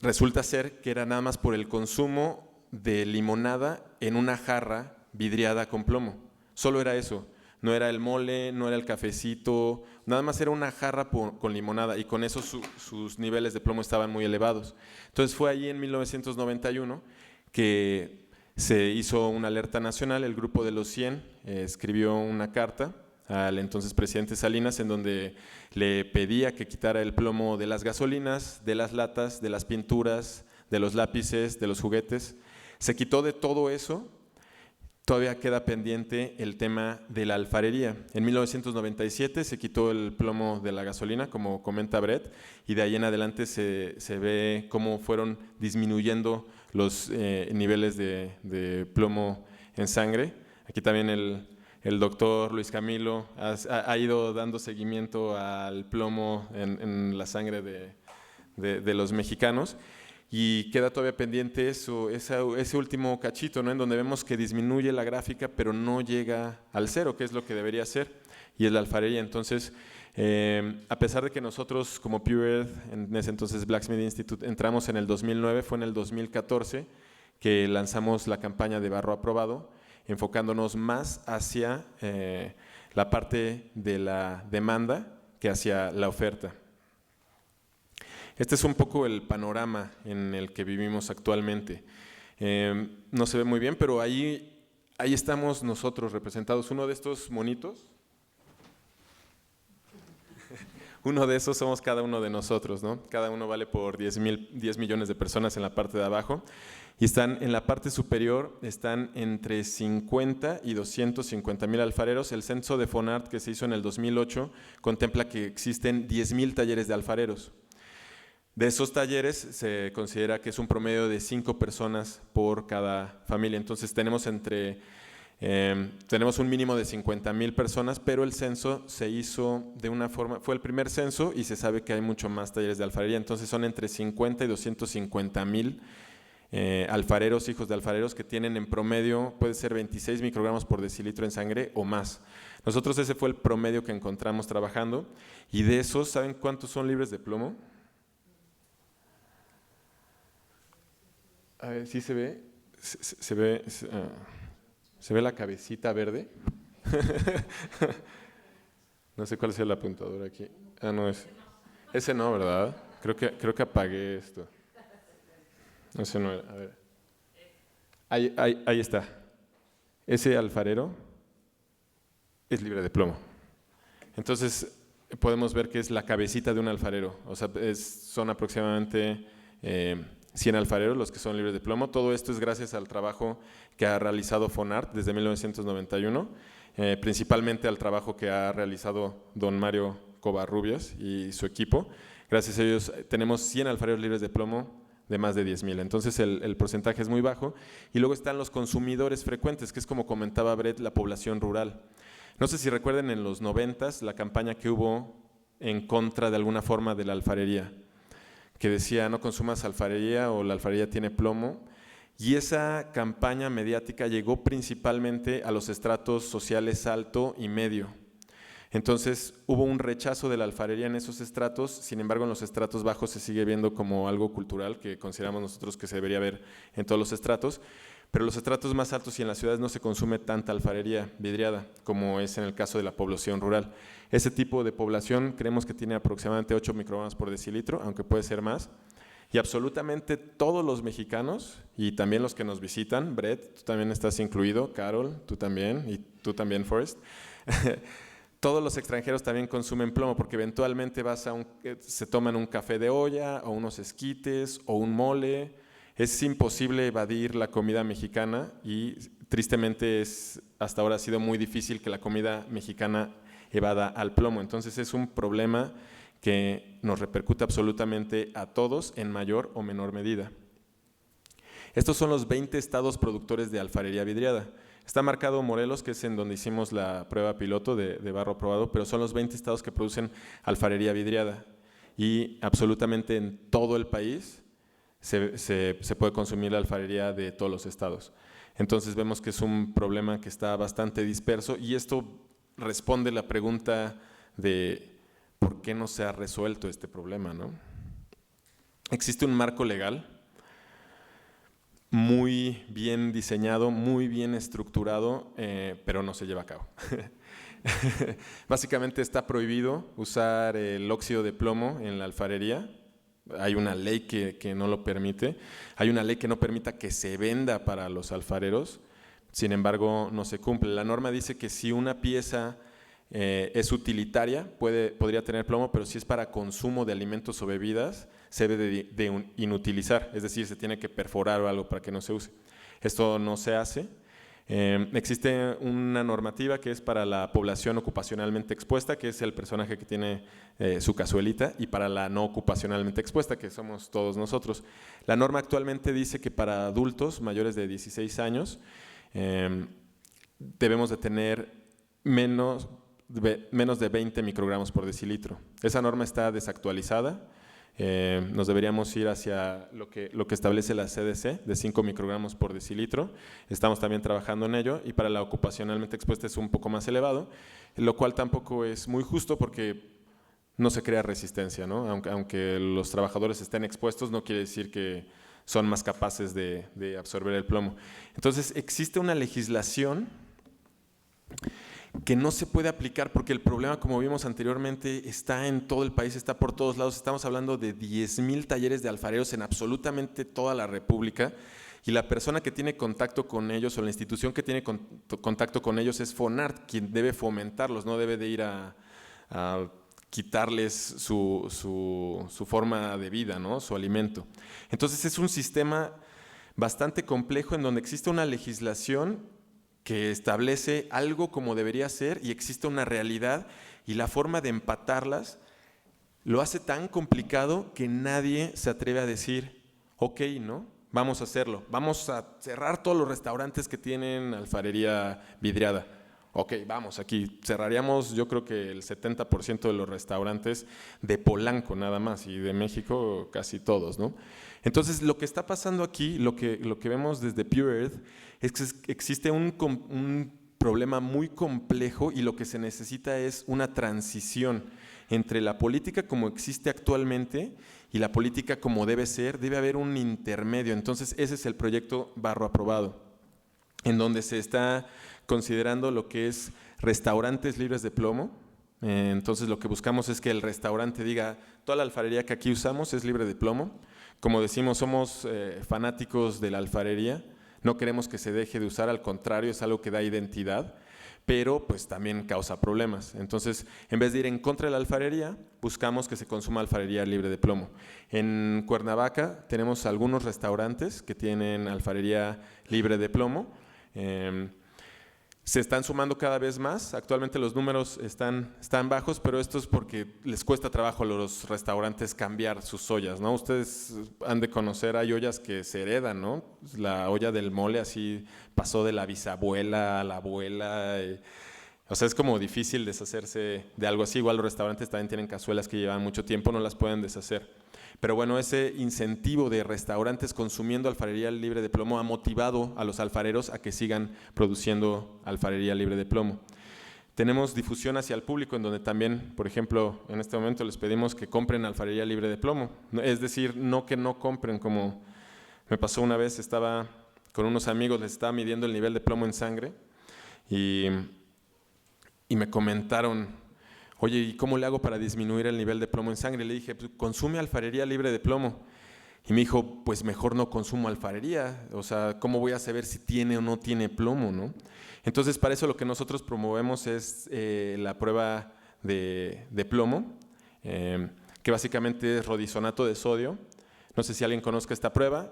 Resulta ser que era nada más por el consumo de limonada en una jarra vidriada con plomo. Solo era eso, no era el mole, no era el cafecito, nada más era una jarra con limonada y con eso sus niveles de plomo estaban muy elevados. Entonces fue allí en 1991 que se hizo una alerta nacional. El grupo de los 100 escribió una carta al entonces presidente Salinas en donde le pedía que quitara el plomo de las gasolinas, de las latas, de las pinturas, de los lápices, de los juguetes. Se quitó de todo eso. Todavía queda pendiente el tema de la alfarería. En 1997 se quitó el plomo de la gasolina, como comenta Brett, y de ahí en adelante se ve cómo fueron disminuyendo los niveles de plomo en sangre. Aquí también el doctor Luis Camilo ha ido dando seguimiento al plomo en la sangre de los mexicanos. Y queda todavía pendiente ese último cachito, ¿no? En donde vemos que disminuye la gráfica, pero no llega al 0, que es lo que debería ser, y es la alfarería. Entonces, a pesar de que nosotros como Pure Earth, en ese entonces Blacksmith Institute, entramos en el 2009, fue en el 2014 que lanzamos la campaña de barro aprobado, enfocándonos más hacia la parte de la demanda que hacia la oferta. Este es un poco el panorama en el que vivimos actualmente. No se ve muy bien, pero ahí estamos nosotros representados. Uno de estos monitos, uno de esos somos cada uno de nosotros, ¿no? Cada uno vale por 10 millones de personas en la parte de abajo. Y están en la parte superior, están entre 50 y 250,000 alfareros. El censo de Fonart que se hizo en el 2008 contempla que existen 10,000 talleres de alfareros. De esos talleres se considera que es un promedio de 5 personas por cada familia. Entonces tenemos un mínimo de 50,000 personas, pero el censo se hizo de una forma, fue el primer censo y se sabe que hay mucho más talleres de alfarería. Entonces son entre 50 y 250,000 alfareros, hijos de alfareros, que tienen en promedio, puede ser 26 microgramos por decilitro en sangre o más. Nosotros ese fue el promedio que encontramos trabajando, y de esos, ¿saben cuántos son libres de plomo? A ver, ¿sí se ve? ¿Se ve la cabecita verde? No sé cuál sea el apuntador aquí. No es. Ese no, ¿verdad? Creo que apagué esto. Ese no era, a ver. Ahí está. Ese alfarero es libre de plomo. Entonces, podemos ver que es la cabecita de un alfarero. O sea, son aproximadamente 100 alfareros los que son libres de plomo. Todo esto es gracias al trabajo que ha realizado Fonart desde 1991, principalmente al trabajo que ha realizado don Mario Covarrubias y su equipo. Gracias a ellos tenemos 100 alfareros libres de plomo de más de 10,000. Entonces el porcentaje es muy bajo. Y luego están los consumidores frecuentes, que es como comentaba Brett, la población rural. No sé si recuerden en los 90s la campaña que hubo en contra de alguna forma de la alfarería, que decía no consumas alfarería o la alfarería tiene plomo. Y esa campaña mediática llegó principalmente a los estratos sociales alto y medio. Entonces hubo un rechazo de la alfarería en esos estratos, sin embargo en los estratos bajos se sigue viendo como algo cultural que consideramos nosotros que se debería ver en todos los estratos, pero en los estratos más altos y en las ciudades no se consume tanta alfarería vidriada como es en el caso de la población rural. Ese tipo de población creemos que tiene aproximadamente 8 microgramos por decilitro, aunque puede ser más, y absolutamente todos los mexicanos y también los que nos visitan, Brett, tú también estás incluido, Carol, tú también, y tú también, Forrest. Todos los extranjeros también consumen plomo porque eventualmente se toman un café de olla o unos esquites o un mole. Es imposible evadir la comida mexicana y tristemente hasta ahora ha sido muy difícil que la comida mexicana evada al plomo. Entonces es un problema que nos repercute absolutamente a todos en mayor o menor medida. Estos son los 20 estados productores de alfarería vidriada. Está marcado Morelos, que es en donde hicimos la prueba piloto de barro aprobado, pero son los 20 estados que producen alfarería vidriada. Y absolutamente en todo el país se puede consumir la alfarería de todos los estados. Entonces vemos que es un problema que está bastante disperso y esto responde la pregunta de por qué no se ha resuelto este problema, ¿no? Existe un marco legal muy bien diseñado, muy bien estructurado, pero no se lleva a cabo. Básicamente está prohibido usar el óxido de plomo en la alfarería. Hay una ley que no lo permite. Hay una ley que no permita que se venda para los alfareros. Sin embargo, no se cumple. La norma dice que si una pieza es utilitaria, podría tener plomo, pero si es para consumo de alimentos o bebidas, se debe de inutilizar, es decir, se tiene que perforar o algo para que no se use. Esto no se hace. Existe una normativa que es para la población ocupacionalmente expuesta, que es el personaje que tiene su cazuelita, y para la no ocupacionalmente expuesta, que somos todos nosotros. La norma actualmente dice que para adultos mayores de 16 años debemos de tener menos de 20 microgramos por decilitro. Esa norma está desactualizada. Nos deberíamos ir hacia lo que establece la CDC de 5 microgramos por decilitro. Estamos también trabajando en ello y para la ocupacionalmente expuesta es un poco más elevado, lo cual tampoco es muy justo porque no se crea resistencia, ¿no? Aunque los trabajadores estén expuestos, no quiere decir que son más capaces de absorber el plomo. Entonces existe una legislación que no se puede aplicar porque el problema, como vimos anteriormente, está en todo el país, está por todos lados. Estamos hablando de 10,000 talleres de alfareros en absolutamente toda la República y la persona que tiene contacto con ellos o la institución que tiene contacto con ellos es Fonart, quien debe fomentarlos, no debe de ir a quitarles su forma de vida, ¿no? Su alimento. Entonces es un sistema bastante complejo en donde existe una legislación que establece algo como debería ser y existe una realidad y la forma de empatarlas lo hace tan complicado que nadie se atreve a decir, ok, ¿no? Vamos a hacerlo, vamos a cerrar todos los restaurantes que tienen alfarería vidriada. Ok, vamos, aquí cerraríamos yo creo que el 70% de los restaurantes de Polanco nada más y de México casi todos, ¿no? Entonces lo que está pasando aquí, lo que vemos desde Pure Earth es que existe un problema muy complejo y lo que se necesita es una transición entre la política como existe actualmente y la política como debe ser. Debe haber un intermedio. Entonces ese es el proyecto Barro Aprobado, en donde se está considerando lo que es restaurantes libres de plomo, Entonces lo que buscamos es que el restaurante diga, toda la alfarería que aquí usamos es libre de plomo. Como decimos, somos fanáticos de la alfarería, no queremos que se deje de usar, al contrario, es algo que da identidad, pero pues también causa problemas. Entonces, en vez de ir en contra de la alfarería, buscamos que se consuma alfarería libre de plomo. En Cuernavaca tenemos algunos restaurantes que tienen alfarería libre de plomo. Se están sumando cada vez más. Actualmente los números están bajos, pero esto es porque les cuesta trabajo a los restaurantes cambiar sus ollas, ¿no? Ustedes han de conocer, hay ollas que se heredan, ¿no? La olla del mole así pasó de la bisabuela a la abuela. O sea, es como difícil deshacerse de algo así. Igual los restaurantes también tienen cazuelas que llevan mucho tiempo, no las pueden deshacer. Pero bueno, ese incentivo de restaurantes consumiendo alfarería libre de plomo ha motivado a los alfareros a que sigan produciendo alfarería libre de plomo. Tenemos difusión hacia el público en donde también, por ejemplo, en este momento les pedimos que compren alfarería libre de plomo. Es decir, no que no compren, como me pasó una vez, estaba con unos amigos, les estaba midiendo el nivel de plomo en sangre y me comentaron, oye, ¿y cómo le hago para disminuir el nivel de plomo en sangre? Le dije, pues, consume alfarería libre de plomo. Y me dijo, pues mejor no consumo alfarería. O sea, ¿cómo voy a saber si tiene o no tiene plomo, no? Entonces, para eso lo que nosotros promovemos es la prueba de plomo, que básicamente es rodisonato de sodio. No sé si alguien conozca esta prueba.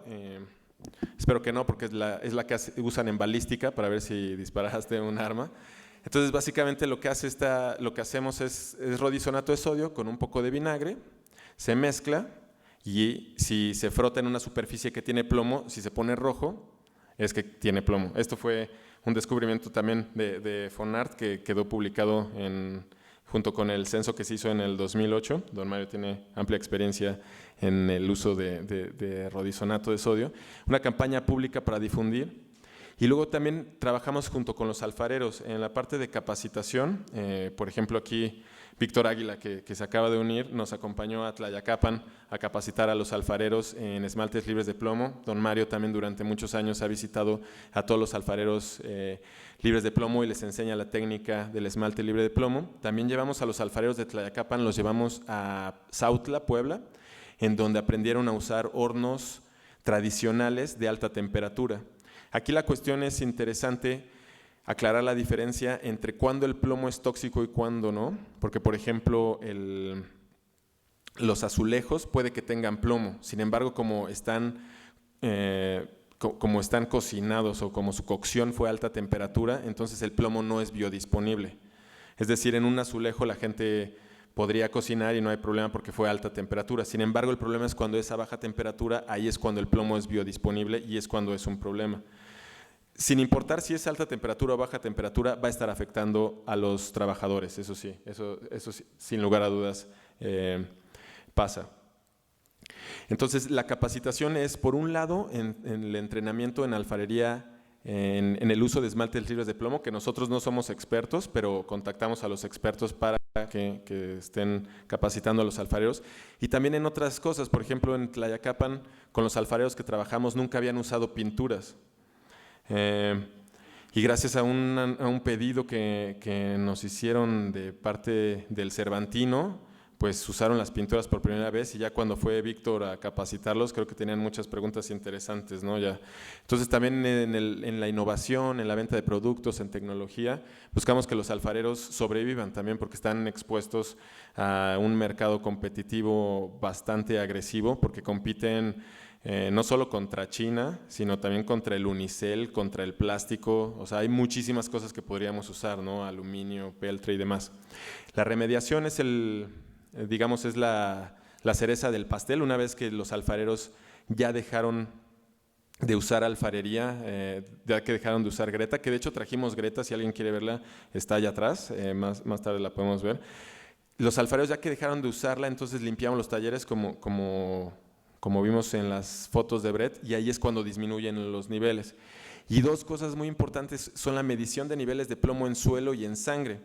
Espero que no, porque es la que usan en balística para ver si disparaste un arma. Entonces, básicamente lo que hacemos es rodisonato de sodio con un poco de vinagre, se mezcla y si se frota en una superficie que tiene plomo, si se pone rojo, es que tiene plomo. Esto fue un descubrimiento también de Fonart que quedó publicado junto con el censo que se hizo en el 2008. Don Mario tiene amplia experiencia en el uso de rodisonato de sodio. Una campaña pública para difundir. Y luego también trabajamos junto con los alfareros en la parte de capacitación. Por ejemplo, aquí Víctor Águila, que se acaba de unir, nos acompañó a Tlayacapan a capacitar a los alfareros en esmaltes libres de plomo. Don Mario también durante muchos años ha visitado a todos los alfareros libres de plomo y les enseña la técnica del esmalte libre de plomo. También llevamos a los alfareros de Tlayacapan, los llevamos a Sautla, Puebla, en donde aprendieron a usar hornos tradicionales de alta temperatura. Aquí la cuestión es interesante aclarar la diferencia entre cuándo el plomo es tóxico y cuándo no, porque por ejemplo los azulejos puede que tengan plomo, sin embargo como están cocinados o como su cocción fue a alta temperatura, entonces el plomo no es biodisponible. Es decir, en un azulejo la gente podría cocinar y no hay problema porque fue a alta temperatura. Sin embargo, el problema es cuando es a baja temperatura, ahí es cuando el plomo es biodisponible y es cuando es un problema. Sin importar si es alta temperatura o baja temperatura, va a estar afectando a los trabajadores, eso sí, sin lugar a dudas pasa. Entonces, la capacitación es, por un lado, en el entrenamiento en alfarería, en el uso de esmaltes libres de plomo, que nosotros no somos expertos, pero contactamos a los expertos para que estén capacitando a los alfareros. Y también en otras cosas, por ejemplo, en Tlayacapan, con los alfareros que trabajamos, nunca habían usado pinturas. Y gracias a un pedido que nos hicieron de parte del Cervantino, pues usaron las pinturas por primera vez y ya cuando fue Víctor a capacitarlos, creo que tenían muchas preguntas interesantes, ¿no? Ya. Entonces también en la innovación, en la venta de productos, en tecnología, buscamos que los alfareros sobrevivan también porque están expuestos a un mercado competitivo bastante agresivo porque compiten no solo contra China, sino también contra el unicel, contra el plástico, o sea, hay muchísimas cosas que podríamos usar, ¿no? Aluminio, peltre y demás. La remediación es es la cereza del pastel. Una vez que los alfareros ya dejaron de usar alfarería, ya que dejaron de usar greta, que de hecho trajimos greta, si alguien quiere verla, está allá atrás, más tarde la podemos ver. Los alfareros ya que dejaron de usarla, entonces limpiamos los talleres como vimos en las fotos de Brett, y ahí es cuando disminuyen los niveles. Y dos cosas muy importantes son la medición de niveles de plomo en suelo y en sangre.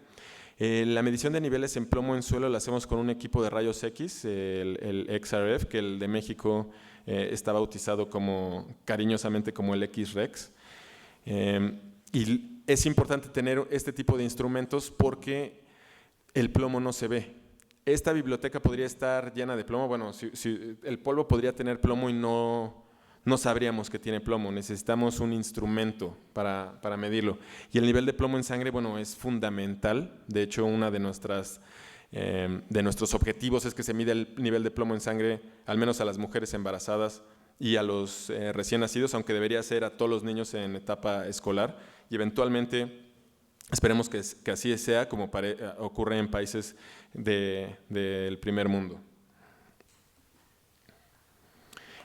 La medición de niveles en plomo en suelo la hacemos con un equipo de rayos X, el XRF, que el de México está bautizado cariñosamente como el X-Rex. Y es importante tener este tipo de instrumentos porque el plomo no se ve. Esta biblioteca podría estar llena de plomo. Bueno, si el polvo podría tener plomo y no sabríamos que tiene plomo. Necesitamos un instrumento para medirlo. Y el nivel de plomo en sangre, bueno, es fundamental. De hecho, una de nuestros objetivos es que se mide el nivel de plomo en sangre, al menos a las mujeres embarazadas y a los recién nacidos, aunque debería ser a todos los niños en etapa escolar. Y eventualmente esperemos que así sea, como ocurre en países del primer mundo.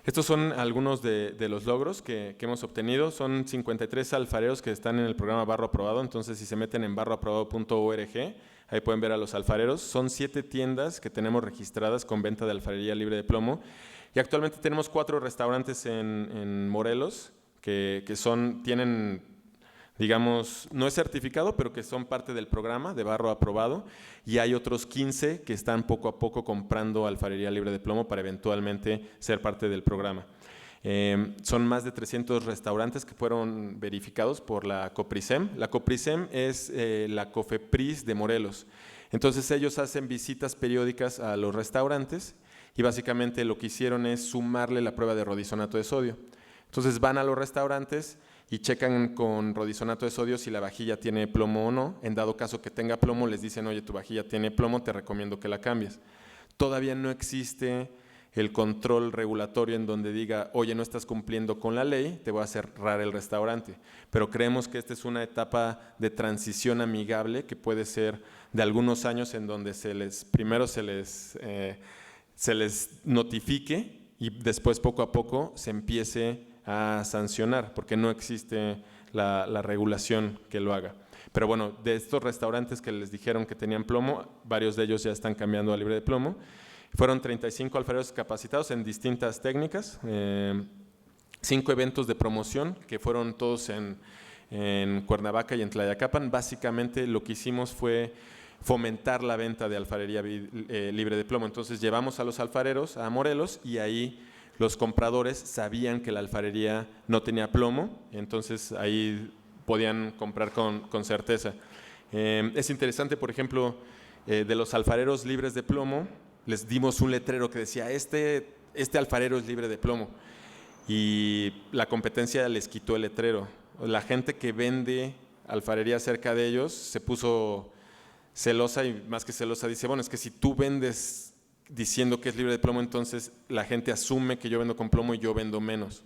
Estos son algunos de los logros que hemos obtenido. Son 53 alfareros que están en el programa Barro Aprobado. Entonces, si se meten en barroaprobado.org, ahí pueden ver a los alfareros. Son 7 tiendas que tenemos registradas con venta de alfarería libre de plomo. Y actualmente tenemos 4 restaurantes en Morelos que tienen, digamos, no es certificado, pero que son parte del programa de Barro Aprobado, y hay otros 15 que están poco a poco comprando alfarería libre de plomo para eventualmente ser parte del programa. Son más de 300 restaurantes que fueron verificados por la COPRISEM. La COPRISEM es la COFEPRIS de Morelos. Entonces ellos hacen visitas periódicas a los restaurantes y básicamente lo que hicieron es sumarle la prueba de rodisonato de sodio. Entonces van a los restaurantes y checan con rodisonato de sodio si la vajilla tiene plomo o no. En dado caso que tenga plomo, les dicen, oye, tu vajilla tiene plomo, te recomiendo que la cambies. Todavía no existe el control regulatorio en donde diga, oye, no estás cumpliendo con la ley, te voy a cerrar el restaurante. Pero creemos que esta es una etapa de transición amigable que puede ser de algunos años en donde primero se les notifique y después poco a poco se empiece a sancionar, porque no existe la regulación que lo haga. Pero bueno, de estos restaurantes que les dijeron que tenían plomo, varios de ellos ya están cambiando a libre de plomo. Fueron 35 alfareros capacitados en distintas técnicas, 5 eventos de promoción que fueron todos en Cuernavaca y en Tlayacapan. Básicamente lo que hicimos fue fomentar la venta de alfarería libre de plomo. Entonces llevamos a los alfareros a Morelos y ahí los compradores sabían que la alfarería no tenía plomo, entonces ahí podían comprar con certeza. Es interesante, por ejemplo, de los alfareros libres de plomo, les dimos un letrero que decía, este alfarero es libre de plomo, y la competencia les quitó el letrero. La gente que vende alfarería cerca de ellos se puso celosa, y más que celosa dice, bueno, es que si tú vendes diciendo que es libre de plomo, entonces la gente asume que yo vendo con plomo y yo vendo menos.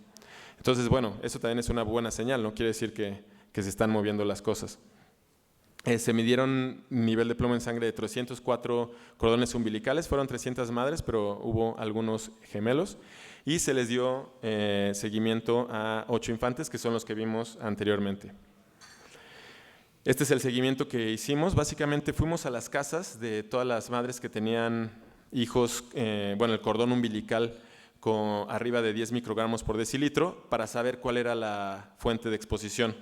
Entonces, bueno, eso también es una buena señal, no quiere decir que se están moviendo las cosas. Se midieron nivel de plomo en sangre de 304 cordones umbilicales, fueron 300 madres, pero hubo algunos gemelos, y se les dio seguimiento a 8 infantes, que son los que vimos anteriormente. Este es el seguimiento que hicimos. Básicamente fuimos a las casas de todas las madres que tenían hijos, el cordón umbilical con arriba de 10 microgramos por decilitro, para saber cuál era la fuente de exposición.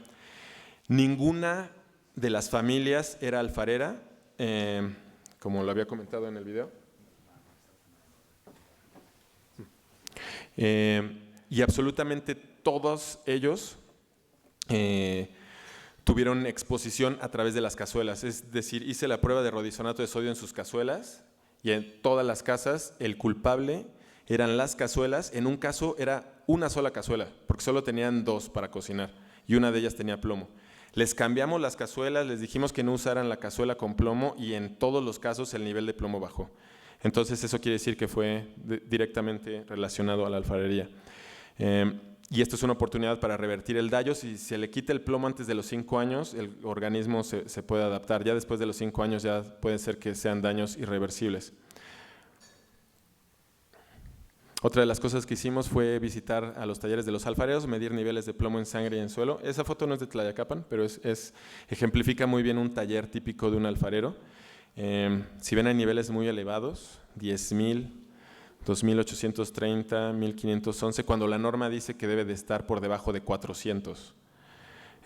Ninguna de las familias era alfarera, como lo había comentado en el video. Y absolutamente todos ellos tuvieron exposición a través de las cazuelas. Es decir, hice la prueba de rodisonato de sodio en sus cazuelas y en todas las casas el culpable eran las cazuelas. En un caso era una sola cazuela, porque solo tenían 2 para cocinar y una de ellas tenía plomo. Les cambiamos las cazuelas, les dijimos que no usaran la cazuela con plomo y en todos los casos el nivel de plomo bajó. Entonces eso quiere decir que fue directamente relacionado a la alfarería. Y esto es una oportunidad para revertir el daño. Si se le quita el plomo antes de los 5 años, el organismo se puede adaptar. Ya después de los 5 años ya puede ser que sean daños irreversibles. Otra de las cosas que hicimos fue visitar a los talleres de los alfareros, medir niveles de plomo en sangre y en suelo. Esa foto no es de Tlayacapan, pero ejemplifica muy bien un taller típico de un alfarero. Si ven, hay niveles muy elevados, 10,000, 2,830, 1,511, cuando la norma dice que debe de estar por debajo de 400.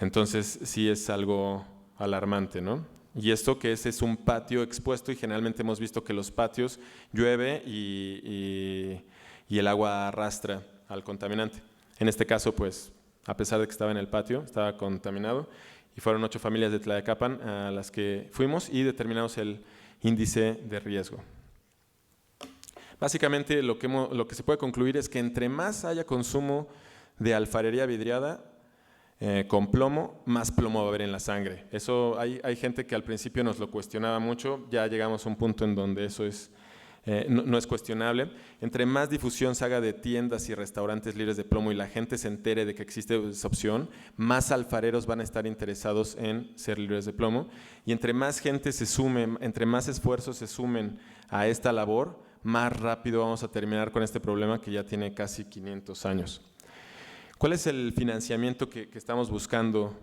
Entonces sí es algo alarmante, ¿no? Y esto que es un patio expuesto, y generalmente hemos visto que los patios llueve y el agua arrastra al contaminante. En este caso, pues, a pesar de que estaba en el patio, estaba contaminado, y fueron 8 familias de Tlayacapan a las que fuimos y determinamos el índice de riesgo. Básicamente lo que se puede concluir es que entre más haya consumo de alfarería vidriada con plomo, más plomo va a haber en la sangre. Eso hay gente que al principio nos lo cuestionaba mucho, ya llegamos a un punto en donde eso no es cuestionable. Entre más difusión se haga de tiendas y restaurantes libres de plomo y la gente se entere de que existe esa opción, más alfareros van a estar interesados en ser libres de plomo. Y entre más gente se sume, entre más esfuerzos se sumen a esta labor, más rápido vamos a terminar con este problema que ya tiene casi 500 años. ¿Cuál es el financiamiento que estamos buscando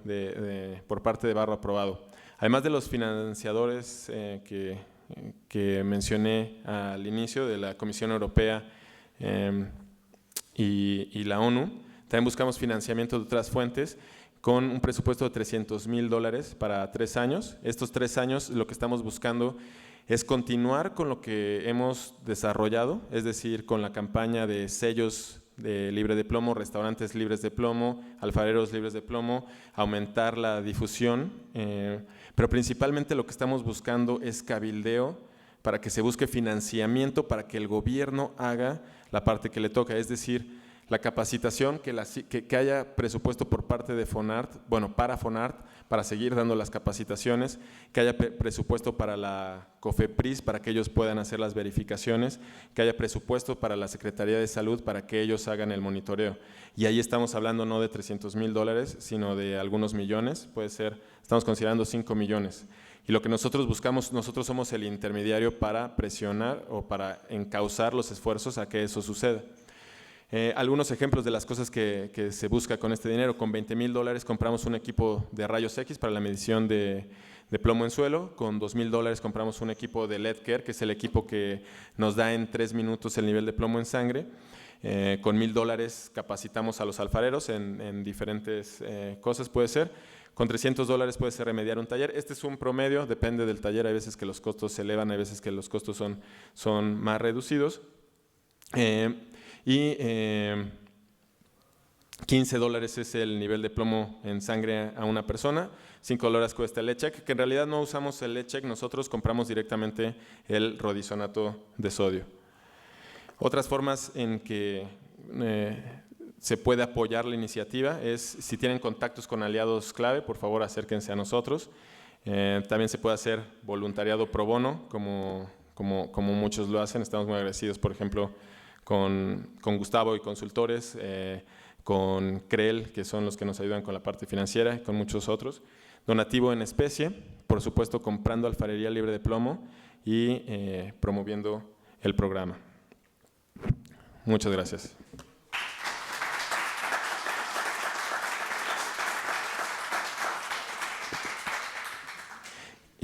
por parte de Barro Aprobado? Además de los financiadores que mencioné al inicio, de la Comisión Europea y la ONU, también buscamos financiamiento de otras fuentes con un presupuesto de $300,000 para 3 años. Estos 3 años lo que estamos buscando es continuar con lo que hemos desarrollado, es decir, con la campaña de sellos de libre de plomo, restaurantes libres de plomo, alfareros libres de plomo, aumentar la difusión, pero principalmente lo que estamos buscando es cabildeo para que se busque financiamiento para que el gobierno haga la parte que le toca, es decir, la capacitación, que haya presupuesto por parte de Fonart, para Fonart, para seguir dando las capacitaciones, que haya presupuesto para la COFEPRIS, para que ellos puedan hacer las verificaciones, que haya presupuesto para la Secretaría de Salud, para que ellos hagan el monitoreo. Y ahí estamos hablando no de $300,000, sino de algunos millones, puede ser, estamos considerando 5 millones. Y lo que nosotros buscamos, nosotros somos el intermediario para presionar o para encauzar los esfuerzos a que eso suceda. Algunos ejemplos de las cosas que se busca con este dinero: con $20,000 compramos un equipo de rayos X para la medición de plomo en suelo, con $2,000 compramos un equipo de LED-Care, que es el equipo que nos da en 3 minutos el nivel de plomo en sangre, con $1,000 capacitamos a los alfareros en diferentes cosas, puede ser. Con $300 puede ser remediar un taller. Este es un promedio, depende del taller, hay veces que los costos se elevan, hay veces que los costos son más reducidos. Y $15 es el nivel de plomo en sangre a una persona, $5 cuesta el lead-check, que en realidad no usamos el lead-check, nosotros compramos directamente el rodisonato de sodio. Otras formas en que se puede apoyar la iniciativa es, si tienen contactos con aliados clave, por favor acérquense a nosotros. También se puede hacer voluntariado pro bono, como muchos lo hacen. Estamos muy agradecidos, por ejemplo, con Gustavo y Consultores, con CREL, que son los que nos ayudan con la parte financiera, y con muchos otros. Donativo en especie, por supuesto comprando alfarería libre de plomo y promoviendo el programa. Muchas gracias.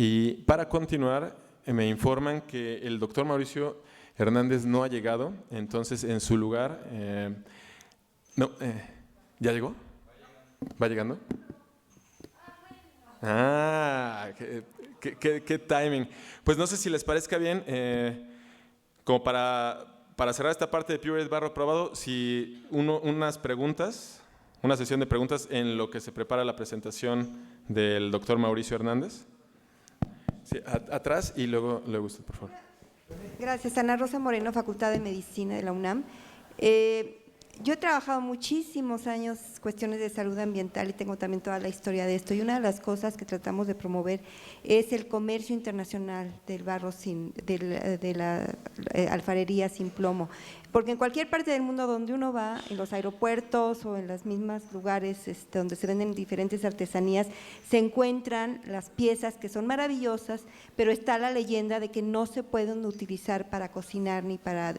Y para continuar, me informan que el doctor Mauricio Hernández no ha llegado, entonces en su lugar, ¿ya llegó? ¿Va llegando? Qué timing. Pues no sé si les parezca bien, como para cerrar esta parte de Pure Barro Aprobado, si unas preguntas, una sesión de preguntas en lo que se prepara la presentación del doctor Mauricio Hernández. Sí, atrás y luego usted, por favor. Gracias. Ana Rosa Moreno, Facultad de Medicina de la UNAM. Yo he trabajado muchísimos años cuestiones de salud ambiental y tengo también toda la historia de esto. Y una de las cosas que tratamos de promover es el comercio internacional del barro de la alfarería sin plomo. Porque en cualquier parte del mundo donde uno va, en los aeropuertos o en los mismos lugares donde se venden diferentes artesanías, se encuentran las piezas que son maravillosas, pero está la leyenda de que no se pueden utilizar para cocinar ni para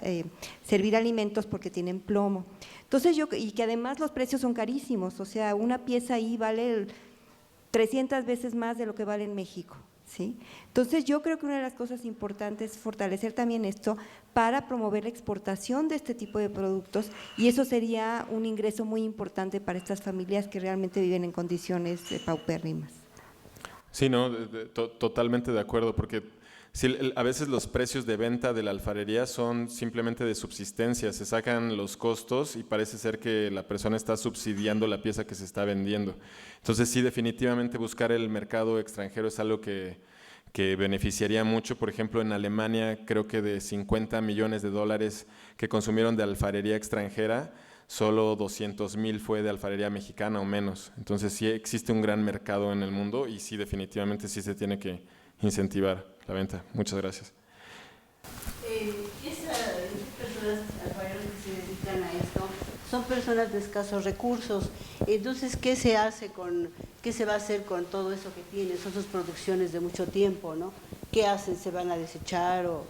servir alimentos porque tienen plomo. Entonces y que además los precios son carísimos, o sea, una pieza ahí vale 300 veces más de lo que vale en México. ¿Sí? Entonces yo creo que una de las cosas importantes es fortalecer también esto para promover la exportación de este tipo de productos, y eso sería un ingreso muy importante para estas familias que realmente viven en condiciones paupérrimas. Sí, no, totalmente de acuerdo, porque a veces los precios de venta de la alfarería son simplemente de subsistencia, se sacan los costos y parece ser que la persona está subsidiando la pieza que se está vendiendo. Entonces sí, definitivamente buscar el mercado extranjero es algo que que beneficiaría mucho. Por ejemplo, en Alemania creo que de 50 millones de dólares que consumieron de alfarería extranjera, solo 200,000 fue de alfarería mexicana o menos. Entonces sí existe un gran mercado en el mundo y sí, definitivamente sí se tiene que incentivar la venta. Muchas gracias. Esas personas alfareros que se dedican a esto son personas de escasos recursos. Entonces, ¿qué se va a hacer con todo eso que tienen? Son sus producciones de mucho tiempo, ¿no? ¿Qué hacen? ¿Se van a desechar o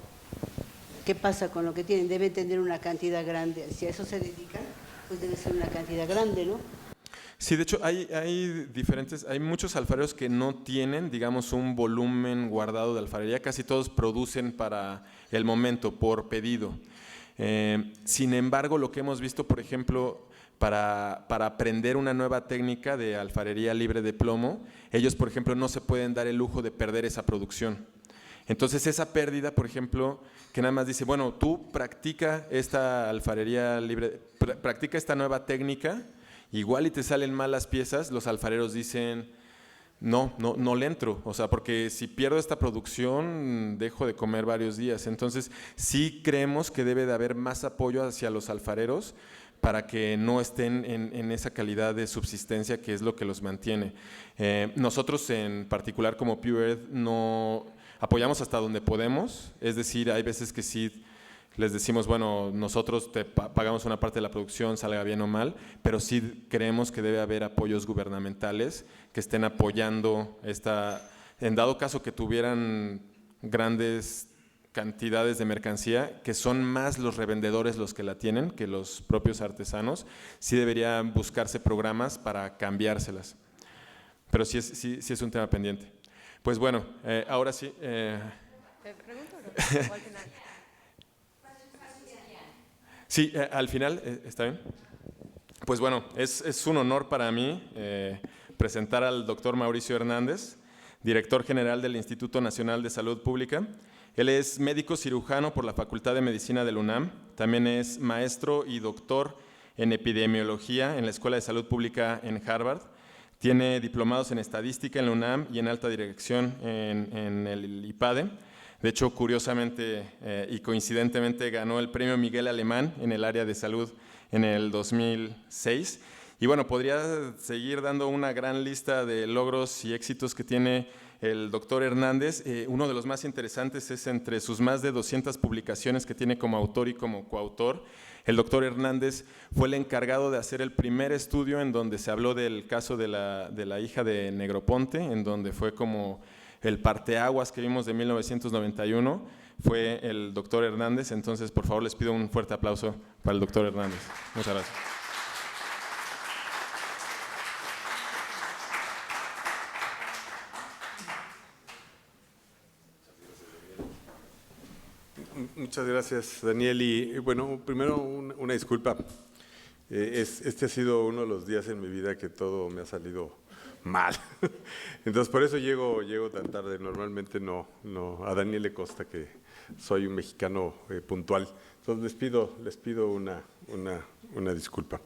qué pasa con lo que tienen? Deben tener una cantidad grande. Si a eso se dedican, pues debe ser una cantidad grande, ¿no? Sí, de hecho hay muchos alfareros que no tienen, digamos, un volumen guardado de alfarería. Casi todos producen para el momento, por pedido. Sin embargo, lo que hemos visto, por ejemplo, para aprender una nueva técnica de alfarería libre de plomo, ellos, por ejemplo, no se pueden dar el lujo de perder esa producción. Entonces, esa pérdida, por ejemplo, que nada más dice, bueno, tú practica esta alfarería libre, practica esta nueva técnica, igual y te salen mal las piezas, los alfareros dicen, no le entro, o sea, porque si pierdo esta producción, dejo de comer varios días. Entonces, sí creemos que debe de haber más apoyo hacia los alfareros para que no estén en esa calidad de subsistencia que es lo que los mantiene. Nosotros en particular como Pure Earth no apoyamos hasta donde podemos, es decir, hay veces que sí les decimos, bueno, nosotros te pagamos una parte de la producción, salga bien o mal, pero sí creemos que debe haber apoyos gubernamentales que estén apoyando en dado caso que tuvieran grandes cantidades de mercancía, que son más los revendedores los que la tienen que los propios artesanos, sí deberían buscarse programas para cambiárselas. Pero sí es un tema pendiente. Pues bueno, ahora sí. ¿Te pregunto o al final? Sí, al final, ¿está bien? Pues bueno, es un honor para mí presentar al doctor Mauricio Hernández, director general del Instituto Nacional de Salud Pública. Él es médico cirujano por la Facultad de Medicina de la UNAM, también es maestro y doctor en epidemiología en la Escuela de Salud Pública en Harvard. Tiene diplomados en estadística en la UNAM y en alta dirección en el IPADE. De hecho, curiosamente y coincidentemente ganó el premio Miguel Alemán en el área de salud en el 2006. Y bueno, podría seguir dando una gran lista de logros y éxitos que tiene el doctor Hernández. Uno de los más interesantes es entre sus más de 200 publicaciones que tiene como autor y como coautor. El doctor Hernández fue el encargado de hacer el primer estudio en donde se habló del caso de la hija de Negroponte, en donde fue como el parteaguas que vimos de 1991, fue el doctor Hernández. Entonces, por favor, les pido un fuerte aplauso para el doctor Hernández. Muchas gracias. Muchas gracias, Daniel. Y bueno, primero una disculpa. Este ha sido uno de los días en mi vida que todo me ha salido mal. Entonces, por eso llego tan tarde. Normalmente no. A Daniel le consta que soy un mexicano puntual. Entonces, les pido una disculpa.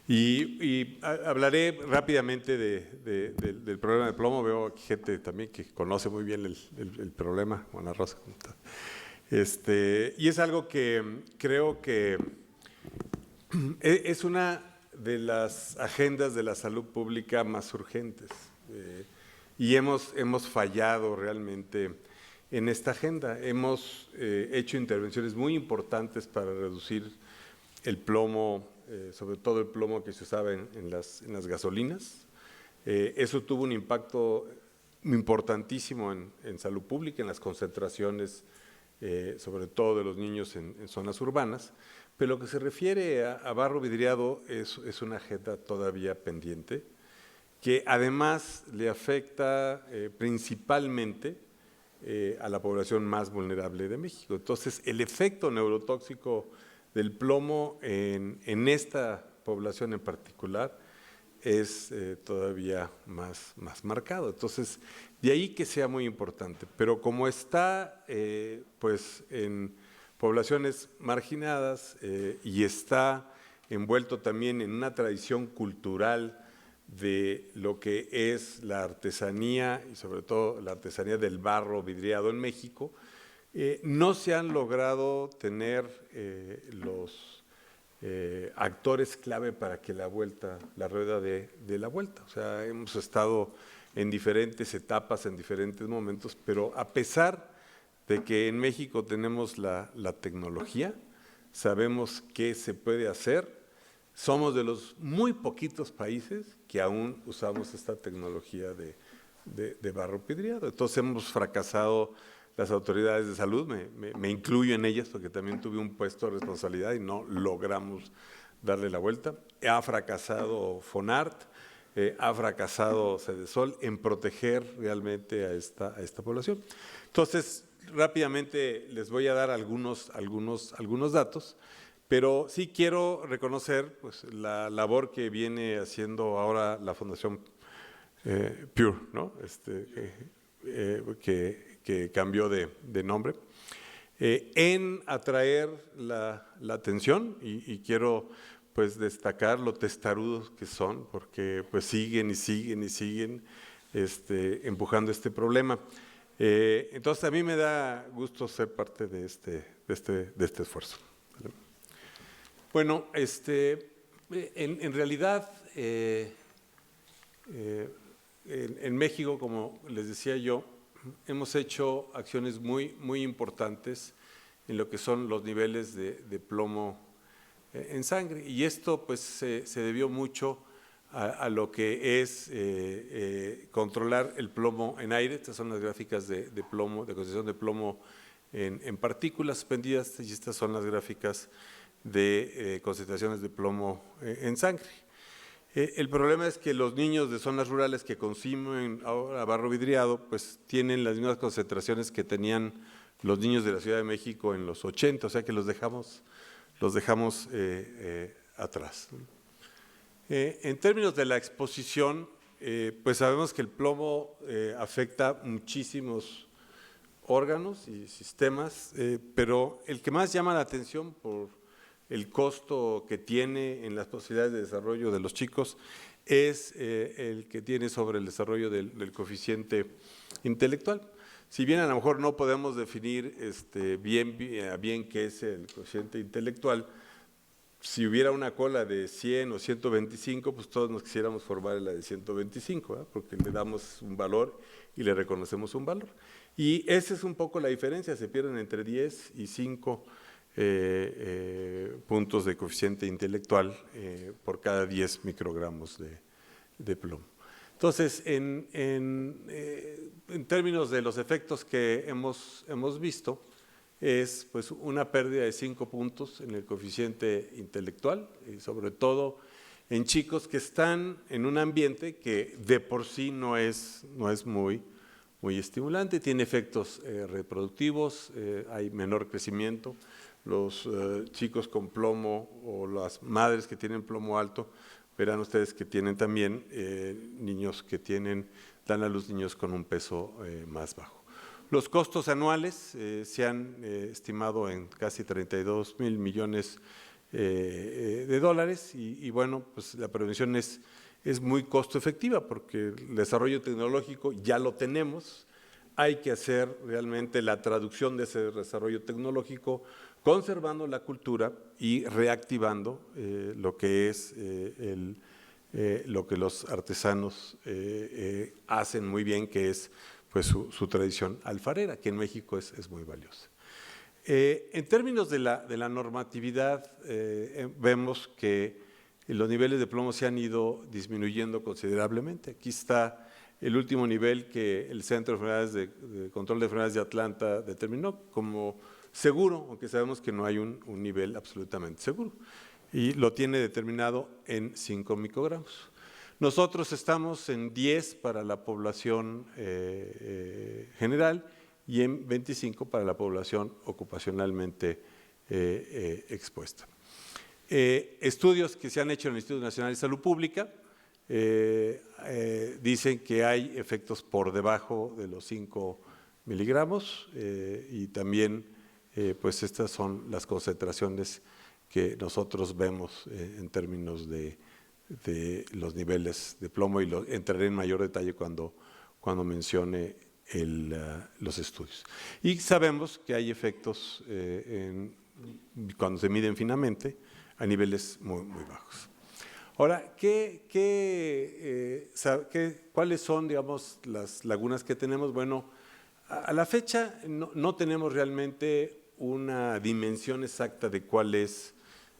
Y hablaré rápidamente del problema de plomo. Veo aquí gente también que conoce muy bien el problema. Juana Rosa, ¿cómo está? Y es algo que creo que es una de las agendas de la salud pública más urgentes y hemos fallado realmente en esta agenda. Hemos hecho intervenciones muy importantes para reducir el plomo, sobre todo el plomo que se usaba en las gasolinas. Eso tuvo un impacto importantísimo en salud pública, en las concentraciones sobre todo de los niños en zonas urbanas, pero lo que se refiere a barro vidriado es una agenda todavía pendiente, que además le afecta principalmente a la población más vulnerable de México. Entonces, el efecto neurotóxico del plomo en esta población en particular es todavía más marcado. Entonces, de ahí que sea muy importante, pero como está pues en poblaciones marginadas y está envuelto también en una tradición cultural de lo que es la artesanía y sobre todo la artesanía del barro vidriado en México, no se han logrado tener los actores clave para que la rueda de la vuelta. O sea, hemos estado en diferentes etapas, en diferentes momentos, pero a pesar de que en México tenemos la tecnología, sabemos qué se puede hacer, somos de los muy poquitos países que aún usamos esta tecnología de barro vidriado. Entonces hemos fracasado las autoridades de salud, me incluyo en ellas porque también tuve un puesto de responsabilidad y no logramos darle la vuelta. Ha fracasado FONART, ha fracasado Sedesol en proteger realmente a esta población. Entonces, rápidamente les voy a dar algunos datos, pero sí quiero reconocer pues, la labor que viene haciendo ahora la Fundación Pure, ¿no? Que cambió de nombre, en atraer la atención y quiero pues destacar lo testarudos que son, porque pues siguen empujando este problema. Entonces a mí me da gusto ser parte de este esfuerzo. Bueno, en realidad en México, como les decía yo, hemos hecho acciones muy importantes en lo que son los niveles de plomo en sangre, y esto pues se debió mucho a lo que es controlar el plomo en aire. Estas son las gráficas de plomo, de concentración de plomo en partículas suspendidas, y estas son las gráficas de concentraciones de plomo en sangre. El problema es que los niños de zonas rurales que consumen ahora barro vidriado pues tienen las mismas concentraciones que tenían los niños de la Ciudad de México en los 80, o sea que los dejamos atrás. En términos de la exposición, pues sabemos que el plomo afecta muchísimos órganos y sistemas, pero el que más llama la atención por el costo que tiene en las posibilidades de desarrollo de los chicos es el que tiene sobre el desarrollo del coeficiente intelectual. Si bien a lo mejor no podemos definir bien qué es el coeficiente intelectual, si hubiera una cola de 100 o 125, pues todos nos quisiéramos formar en la de 125, ¿eh? Porque le damos un valor y le reconocemos un valor. Y esa es un poco la diferencia, se pierden entre 10 y 5 puntos de coeficiente intelectual por cada 10 microgramos de plomo. Entonces, en términos de los efectos que hemos visto, es pues una pérdida de 5 puntos en el coeficiente intelectual, y sobre todo en chicos que están en un ambiente que de por sí no es muy estimulante, tiene efectos reproductivos, hay menor crecimiento. Los chicos con plomo o las madres que tienen plomo alto, verán ustedes que tienen también niños que dan a luz niños con un peso más bajo. Los costos anuales se han estimado en casi 32,000 millones de dólares y bueno, pues la prevención es muy costo efectiva porque el desarrollo tecnológico ya lo tenemos, hay que hacer realmente la traducción de ese desarrollo tecnológico conservando la cultura y reactivando lo que es lo que los artesanos hacen muy bien, que es pues su tradición alfarera, que en México es muy valiosa. En términos de la normatividad, vemos que los niveles de plomo se han ido disminuyendo considerablemente. Aquí está el último nivel que el Centro de Control de Enfermedades de Atlanta determinó como seguro, aunque sabemos que no hay un nivel absolutamente seguro, y lo tiene determinado en 5 microgramos. Nosotros estamos en 10 para la población general y en 25 para la población ocupacionalmente expuesta. Estudios que se han hecho en el Instituto Nacional de Salud Pública dicen que hay efectos por debajo de los 5 miligramos y también pues estas son las concentraciones que nosotros vemos en términos de de los niveles de plomo, y entraré en mayor detalle cuando mencione los estudios. Y sabemos que hay efectos cuando se miden finamente a niveles muy, muy bajos. Ahora, ¿cuáles son, digamos, las lagunas que tenemos? Bueno, a la fecha no tenemos realmente una dimensión exacta de cuál es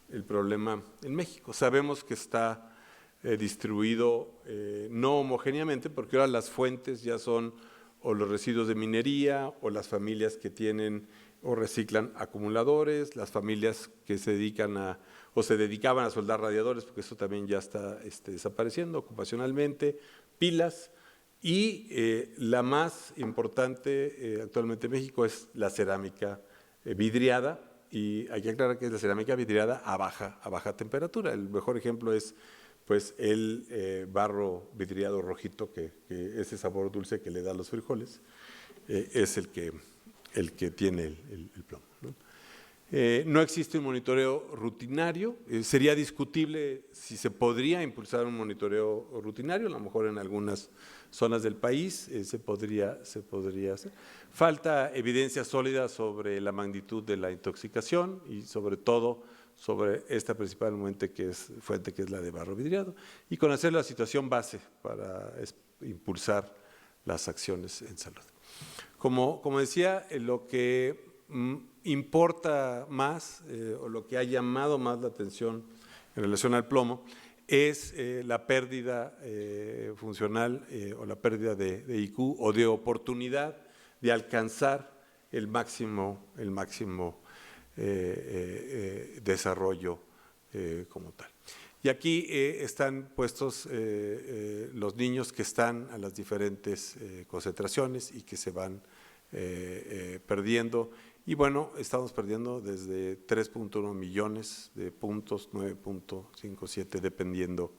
el problema en México. Sabemos que está distribuido no homogéneamente, porque ahora las fuentes ya son o los residuos de minería, o las familias que tienen o reciclan acumuladores, las familias que se dedican o se dedicaban a soldar radiadores, porque eso también ya está desapareciendo ocupacionalmente, pilas, y la más importante actualmente en México es la cerámica vidriada, y hay que aclarar que es la cerámica vidriada a baja temperatura. El mejor ejemplo es pues el barro vidriado rojito, que ese sabor dulce que le da a los frijoles, es el que tiene el plomo, ¿no? No existe un monitoreo rutinario. Sería discutible si se podría impulsar un monitoreo rutinario, a lo mejor en algunas zonas del país se podría hacer. Falta evidencia sólida sobre la magnitud de la intoxicación y sobre todo sobre esta principalmente fuente que es la de barro vidriado, y conocer la situación base para impulsar las acciones en salud. Como decía, lo que importa más o lo que ha llamado más la atención en relación al plomo es la pérdida funcional o la pérdida de IQ o de oportunidad de alcanzar el máximo desarrollo como tal. Y aquí están puestos los niños que están a las diferentes concentraciones y que se van perdiendo. Y bueno, estamos perdiendo desde 3.1 millones de puntos, 9.57, dependiendo,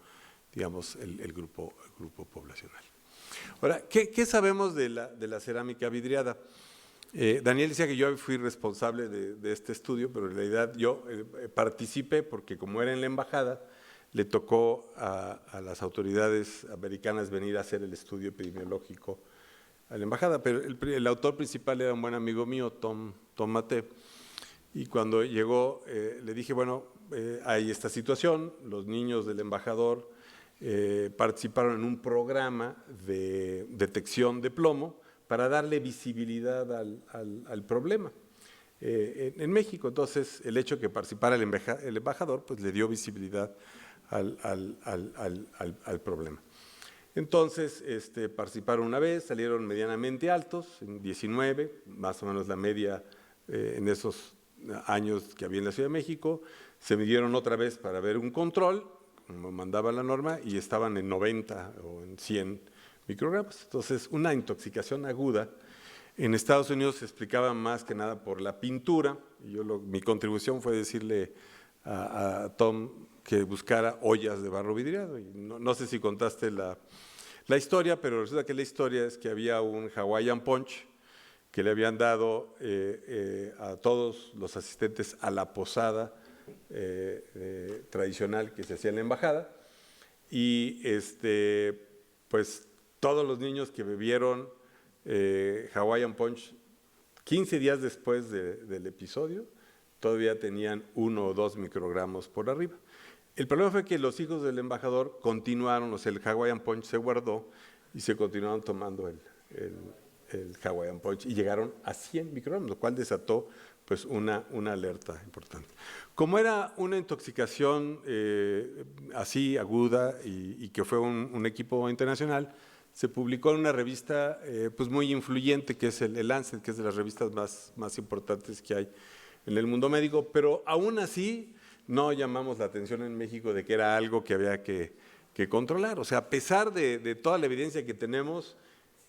digamos, el grupo poblacional. Ahora, ¿qué sabemos de la cerámica vidriada? Daniel decía que yo fui responsable de este estudio, pero en realidad yo participé porque como era en la embajada, le tocó a las autoridades americanas venir a hacer el estudio epidemiológico a la embajada, pero el autor principal era un buen amigo mío, Tom Mate, y cuando llegó le dije, bueno, hay esta situación, los niños del embajador participaron en un programa de detección de plomo para darle visibilidad al problema en México. Entonces, el hecho de que participara el embajador, pues le dio visibilidad al problema. Entonces, participaron una vez, salieron medianamente altos, en 19, más o menos la media en esos años que había en la Ciudad de México. Se midieron otra vez para ver un control, como mandaba la norma, y estaban en 90 o en 100 microgramos. Entonces, una intoxicación aguda. En Estados Unidos se explicaba más que nada por la pintura, y mi contribución fue decirle a Tom que buscara ollas de barro vidriado. Y no sé si contaste la historia, pero resulta que la historia es que había un Hawaiian Punch que le habían dado a todos los asistentes a la posada tradicional que se hacía en la embajada, y pues todos los niños que bebieron Hawaiian Punch 15 días después del episodio todavía tenían 1 o 2 microgramos por arriba. El problema fue que los hijos del embajador continuaron, o sea, el Hawaiian Punch se guardó y se continuaron tomando el Hawaiian Punch y llegaron a 100 microgramos, lo cual desató pues una alerta importante. Como era una intoxicación así aguda y que fue un equipo internacional, se publicó en una revista pues muy influyente, que es el Lancet, que es de las revistas más importantes que hay en el mundo médico, pero aún así no llamamos la atención en México de que era algo que había que controlar. O sea, a pesar de toda la evidencia que tenemos,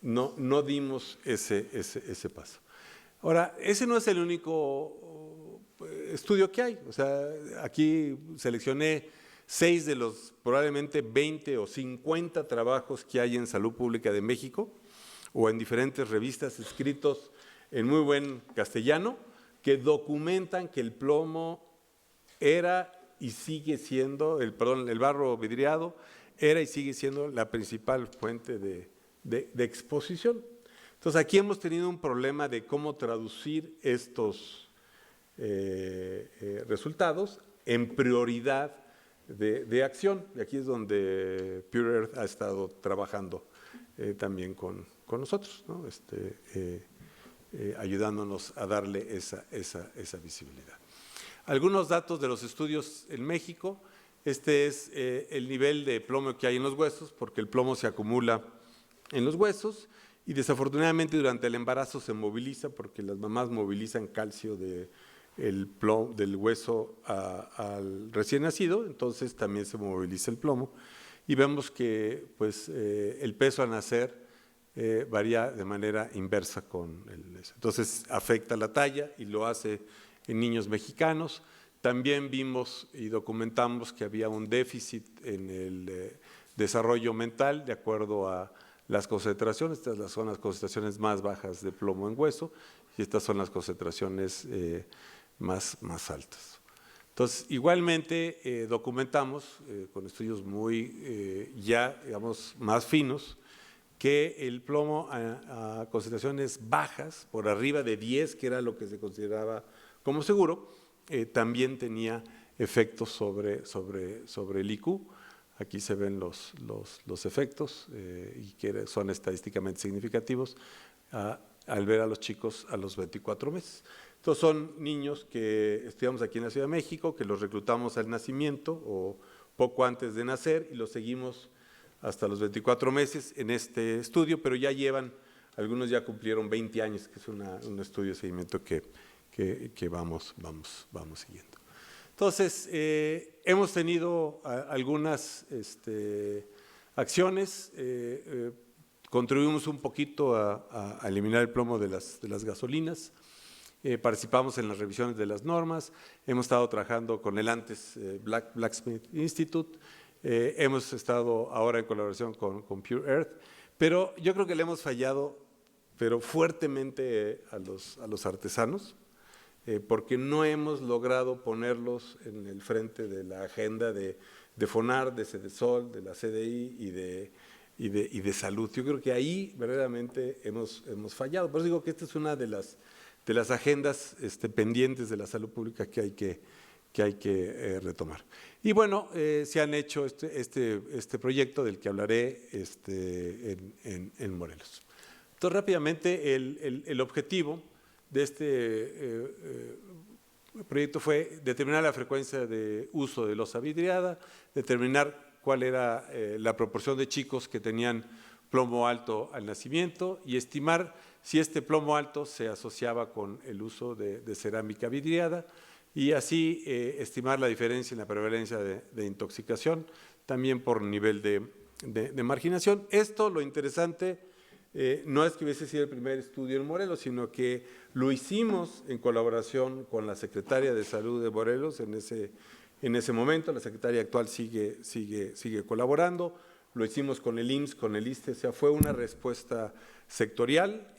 no dimos ese paso. Ahora, ese no es el único estudio que hay. O sea, aquí seleccioné 6 de los probablemente 20 o 50 trabajos que hay en salud pública de México o en diferentes revistas escritos en muy buen castellano que documentan que el plomo era y sigue siendo, el barro vidriado era y sigue siendo la principal fuente de exposición. Entonces aquí hemos tenido un problema de cómo traducir estos resultados en prioridad de acción. Y aquí es donde Pure Earth ha estado trabajando también con nosotros, ¿no? Ayudándonos a darle esa visibilidad. Algunos datos de los estudios en México. Este es el nivel de plomo que hay en los huesos, porque el plomo se acumula en los huesos y desafortunadamente durante el embarazo se moviliza, porque las mamás movilizan calcio del hueso al recién nacido, entonces también se moviliza el plomo. Y vemos que pues, el peso al nacer varía de manera inversa con entonces afecta la talla y lo hace en niños mexicanos. También vimos y documentamos que había un déficit en el desarrollo mental de acuerdo a las concentraciones. Estas son las concentraciones más bajas de plomo en hueso y estas son las concentraciones más altas. Entonces, igualmente documentamos con estudios muy digamos, más finos, que el plomo a concentraciones bajas, por arriba de 10, que era lo que se consideraba como seguro, también tenía efectos sobre el IQ. Aquí se ven los efectos y que son estadísticamente significativos al ver a los chicos a los 24 meses. Estos son niños que estudiamos aquí en la Ciudad de México, que los reclutamos al nacimiento o poco antes de nacer y los seguimos hasta los 24 meses en este estudio, pero ya algunos ya cumplieron 20 años, que es un estudio de seguimiento que vamos siguiendo. Entonces, hemos tenido algunas acciones, contribuimos un poquito a eliminar el plomo de las gasolinas, participamos en las revisiones de las normas, hemos estado trabajando con el antes Blacksmith Institute, hemos estado ahora en colaboración con Pure Earth, pero yo creo que le hemos fallado pero fuertemente a los artesanos, porque no hemos logrado ponerlos en el frente de la agenda de FONAR, de Sedesol, de la CDI y de salud. Yo creo que ahí verdaderamente hemos fallado. Por eso digo que esta es una de las agendas pendientes de la salud pública que hay que retomar. Y bueno, se han hecho este proyecto del que hablaré en Morelos. Entonces, rápidamente, el objetivo de este proyecto fue determinar la frecuencia de uso de losa vidriada, determinar cuál era la proporción de chicos que tenían plomo alto al nacimiento y estimar si este plomo alto se asociaba con el uso de cerámica vidriada y así estimar la diferencia en la prevalencia de intoxicación, también por nivel de marginación. Esto, lo interesante, no es que hubiese sido el primer estudio en Morelos, sino que lo hicimos en colaboración con la Secretaria de Salud de Morelos en ese momento. La secretaria actual sigue colaborando. Lo hicimos con el IMSS, con el ISSSTE, o sea, fue una respuesta sectorial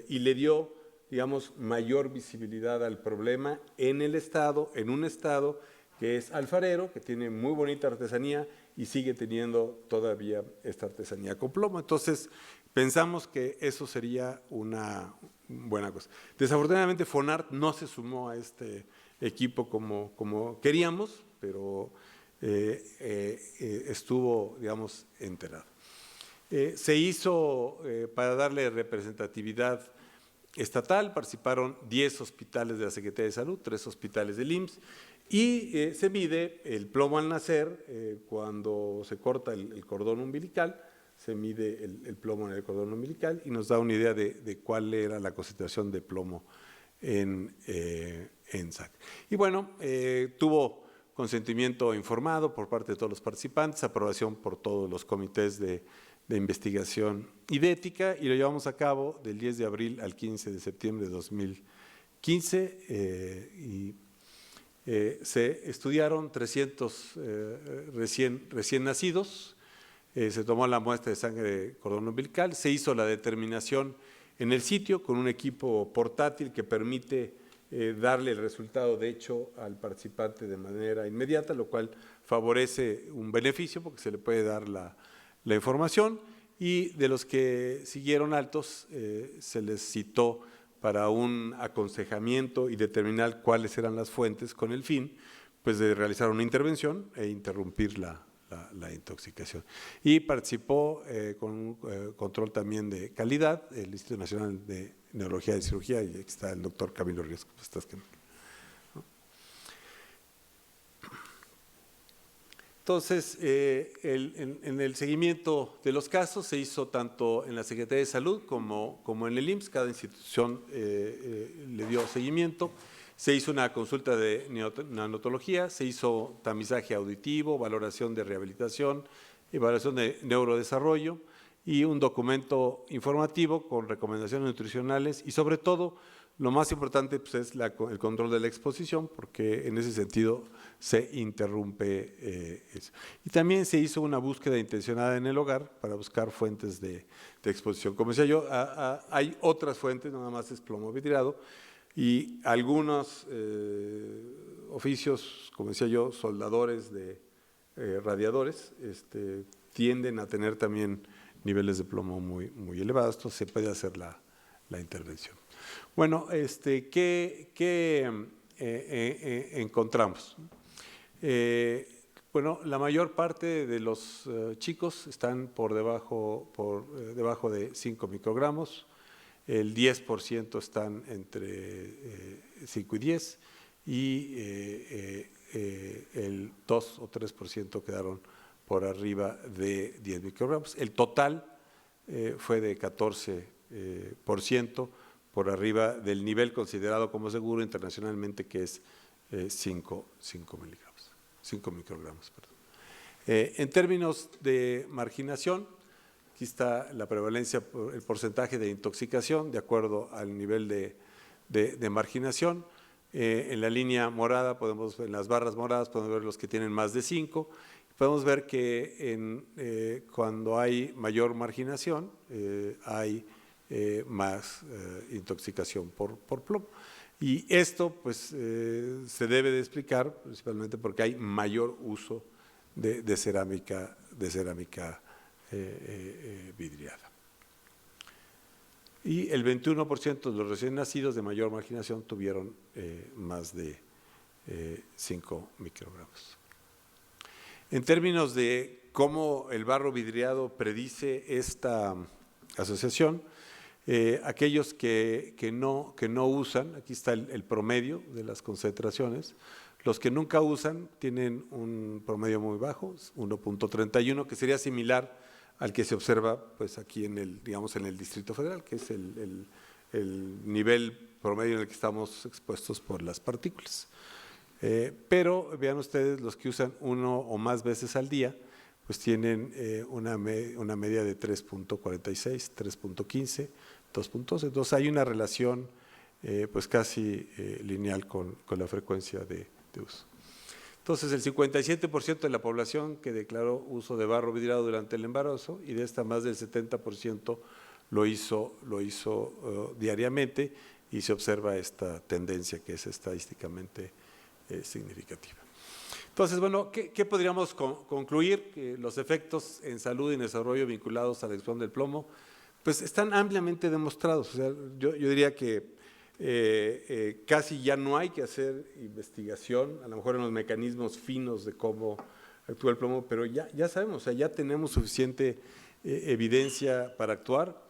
y le dio, digamos, mayor visibilidad al problema en el estado, en un estado que es alfarero, que tiene muy bonita artesanía y sigue teniendo todavía esta artesanía con plomo. Entonces, pensamos que eso sería una buena cosa. Desafortunadamente, FONAR no se sumó a este equipo como queríamos, pero estuvo, digamos, enterado. Se hizo, para darle representatividad estatal, participaron 10 hospitales de la Secretaría de Salud, 3 hospitales del IMSS, y se mide el plomo al nacer cuando se corta el cordón umbilical, se mide el plomo en el cordón umbilical y nos da una idea de cuál era la concentración de plomo en sangre. Y bueno, tuvo consentimiento informado por parte de todos los participantes, aprobación por todos los comités de investigación y de ética, y lo llevamos a cabo del 10 de abril al 15 de septiembre de 2015, se estudiaron 300 recién nacidos, se tomó la muestra de sangre de cordón umbilical, se hizo la determinación en el sitio con un equipo portátil que permite darle el resultado de hecho al participante de manera inmediata, lo cual favorece un beneficio porque se le puede dar la información, y de los que siguieron altos se les citó para un aconsejamiento y determinar cuáles eran las fuentes con el fin pues, de realizar una intervención e interrumpir la intoxicación. Y participó con un control también de calidad el Instituto Nacional de Neurología y Cirugía, y aquí está el doctor Camilo Ríos. ¿Cómo estás, Camilo? Entonces, en el seguimiento de los casos se hizo tanto en la Secretaría de Salud como en el IMSS, cada institución le dio seguimiento. Se hizo una consulta de neonatología, se hizo tamizaje auditivo, valoración de rehabilitación, evaluación de neurodesarrollo y un documento informativo con recomendaciones nutricionales y sobre todo, lo más importante pues, es el control de la exposición, porque en ese sentido se interrumpe eso. Y también se hizo una búsqueda intencionada en el hogar para buscar fuentes de exposición. Como decía yo, hay otras fuentes, no nada más es plomo vidriado, y algunos oficios, como decía yo, soldadores de radiadores, tienden a tener también niveles de plomo muy elevados, entonces se puede hacer la intervención. Bueno, ¿qué encontramos? Bueno, la mayor parte de los chicos están por debajo de 5 microgramos, el 10% están entre 5 y 10 y el 2 o 3% quedaron por arriba de 10 microgramos. El total fue de 14% por arriba del nivel considerado como seguro internacionalmente, que es 5 microgramos. En términos de marginación, aquí está la prevalencia, el porcentaje de intoxicación de acuerdo al nivel de marginación. En la línea morada, en las barras moradas podemos ver los que tienen más de 5. Podemos ver que cuando hay mayor marginación hay más intoxicación por plomo. Y esto pues se debe de explicar principalmente porque hay mayor uso de cerámica vidriada. Y el 21% de los recién nacidos de mayor marginación tuvieron más de 5 microgramos. En términos de cómo el barro vidriado predice esta asociación, aquellos que no usan, aquí está el promedio de las concentraciones, los que nunca usan tienen un promedio muy bajo, 1.31, que sería similar al que se observa pues, aquí en el Distrito Federal, que es el nivel promedio en el que estamos expuestos por las partículas. Pero vean ustedes, los que usan 1 o más veces al día, pues tienen una media de 3.46, 3.15, 2.12. Entonces hay una relación pues casi lineal con la frecuencia de uso. Entonces el 57% de la población que declaró uso de barro vidriado durante el embarazo, y de esta más del 70% lo hizo diariamente, y se observa esta tendencia que es estadísticamente significativa. Entonces, bueno, ¿qué podríamos concluir? Que los efectos en salud y en desarrollo vinculados a la exposición del plomo pues están ampliamente demostrados. O sea, yo diría que casi ya no hay que hacer investigación, a lo mejor en los mecanismos finos de cómo actúa el plomo, pero ya sabemos, o sea, ya tenemos suficiente evidencia para actuar.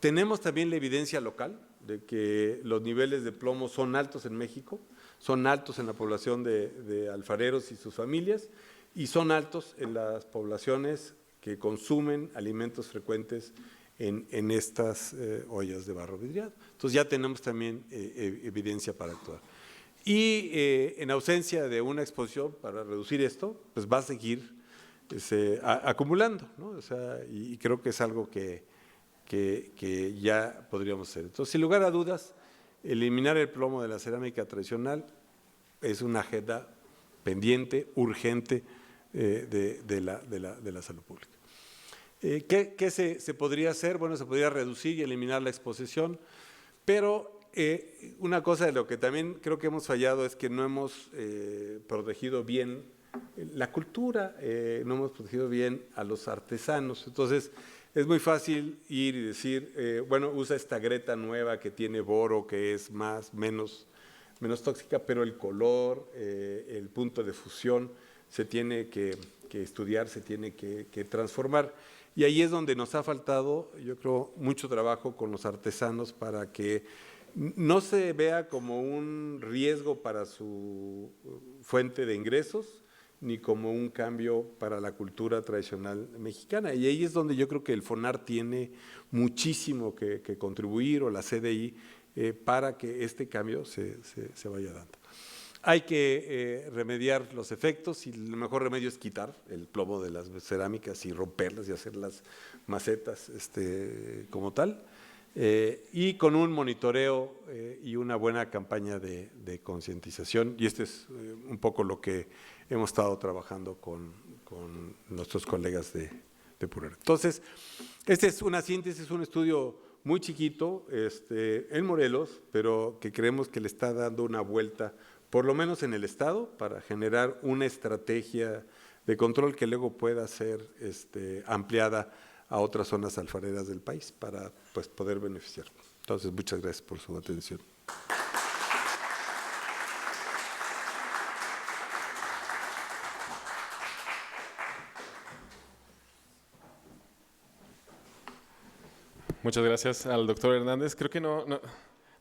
Tenemos también la evidencia local de que los niveles de plomo son altos en México, son altos en la población de alfareros y sus familias, y son altos en las poblaciones que consumen alimentos frecuentes en estas ollas de barro vidriado. Entonces ya tenemos también evidencia para actuar. Y en ausencia de una exposición para reducir esto, pues va a seguir acumulando, ¿no? O sea, y creo que es algo que ya podríamos hacer. Entonces, sin lugar a dudas, eliminar el plomo de la cerámica tradicional es una agenda pendiente, urgente de la salud pública. ¿Qué se podría hacer? Bueno, se podría reducir y eliminar la exposición, pero una cosa de lo que también creo que hemos fallado es que no hemos protegido bien la cultura, no hemos protegido bien a los artesanos. Entonces, es muy fácil ir y decir, bueno, usa esta greta nueva que tiene boro, que es menos tóxica, pero el color, el punto de fusión se tiene que estudiar, se tiene que transformar. Y ahí es donde nos ha faltado, yo creo, mucho trabajo con los artesanos para que no se vea como un riesgo para su fuente de ingresos, ni como un cambio para la cultura tradicional mexicana. Y ahí es donde yo creo que el FONAR tiene muchísimo que contribuir, o la CDI, para que este cambio se vaya dando. Hay que remediar los efectos, y el mejor remedio es quitar el plomo de las cerámicas y romperlas y hacer las macetas como tal, y con un monitoreo y una buena campaña de concientización, y este es un poco lo que hemos estado trabajando con nuestros colegas de Purera. Entonces, este es una síntesis, es un estudio muy chiquito en Morelos, pero que creemos que le está dando una vuelta, por lo menos en el Estado, para generar una estrategia de control que luego pueda ser ampliada a otras zonas alfareras del país para poder beneficiar. Entonces, muchas gracias por su atención. Muchas gracias al doctor Hernández. Creo que no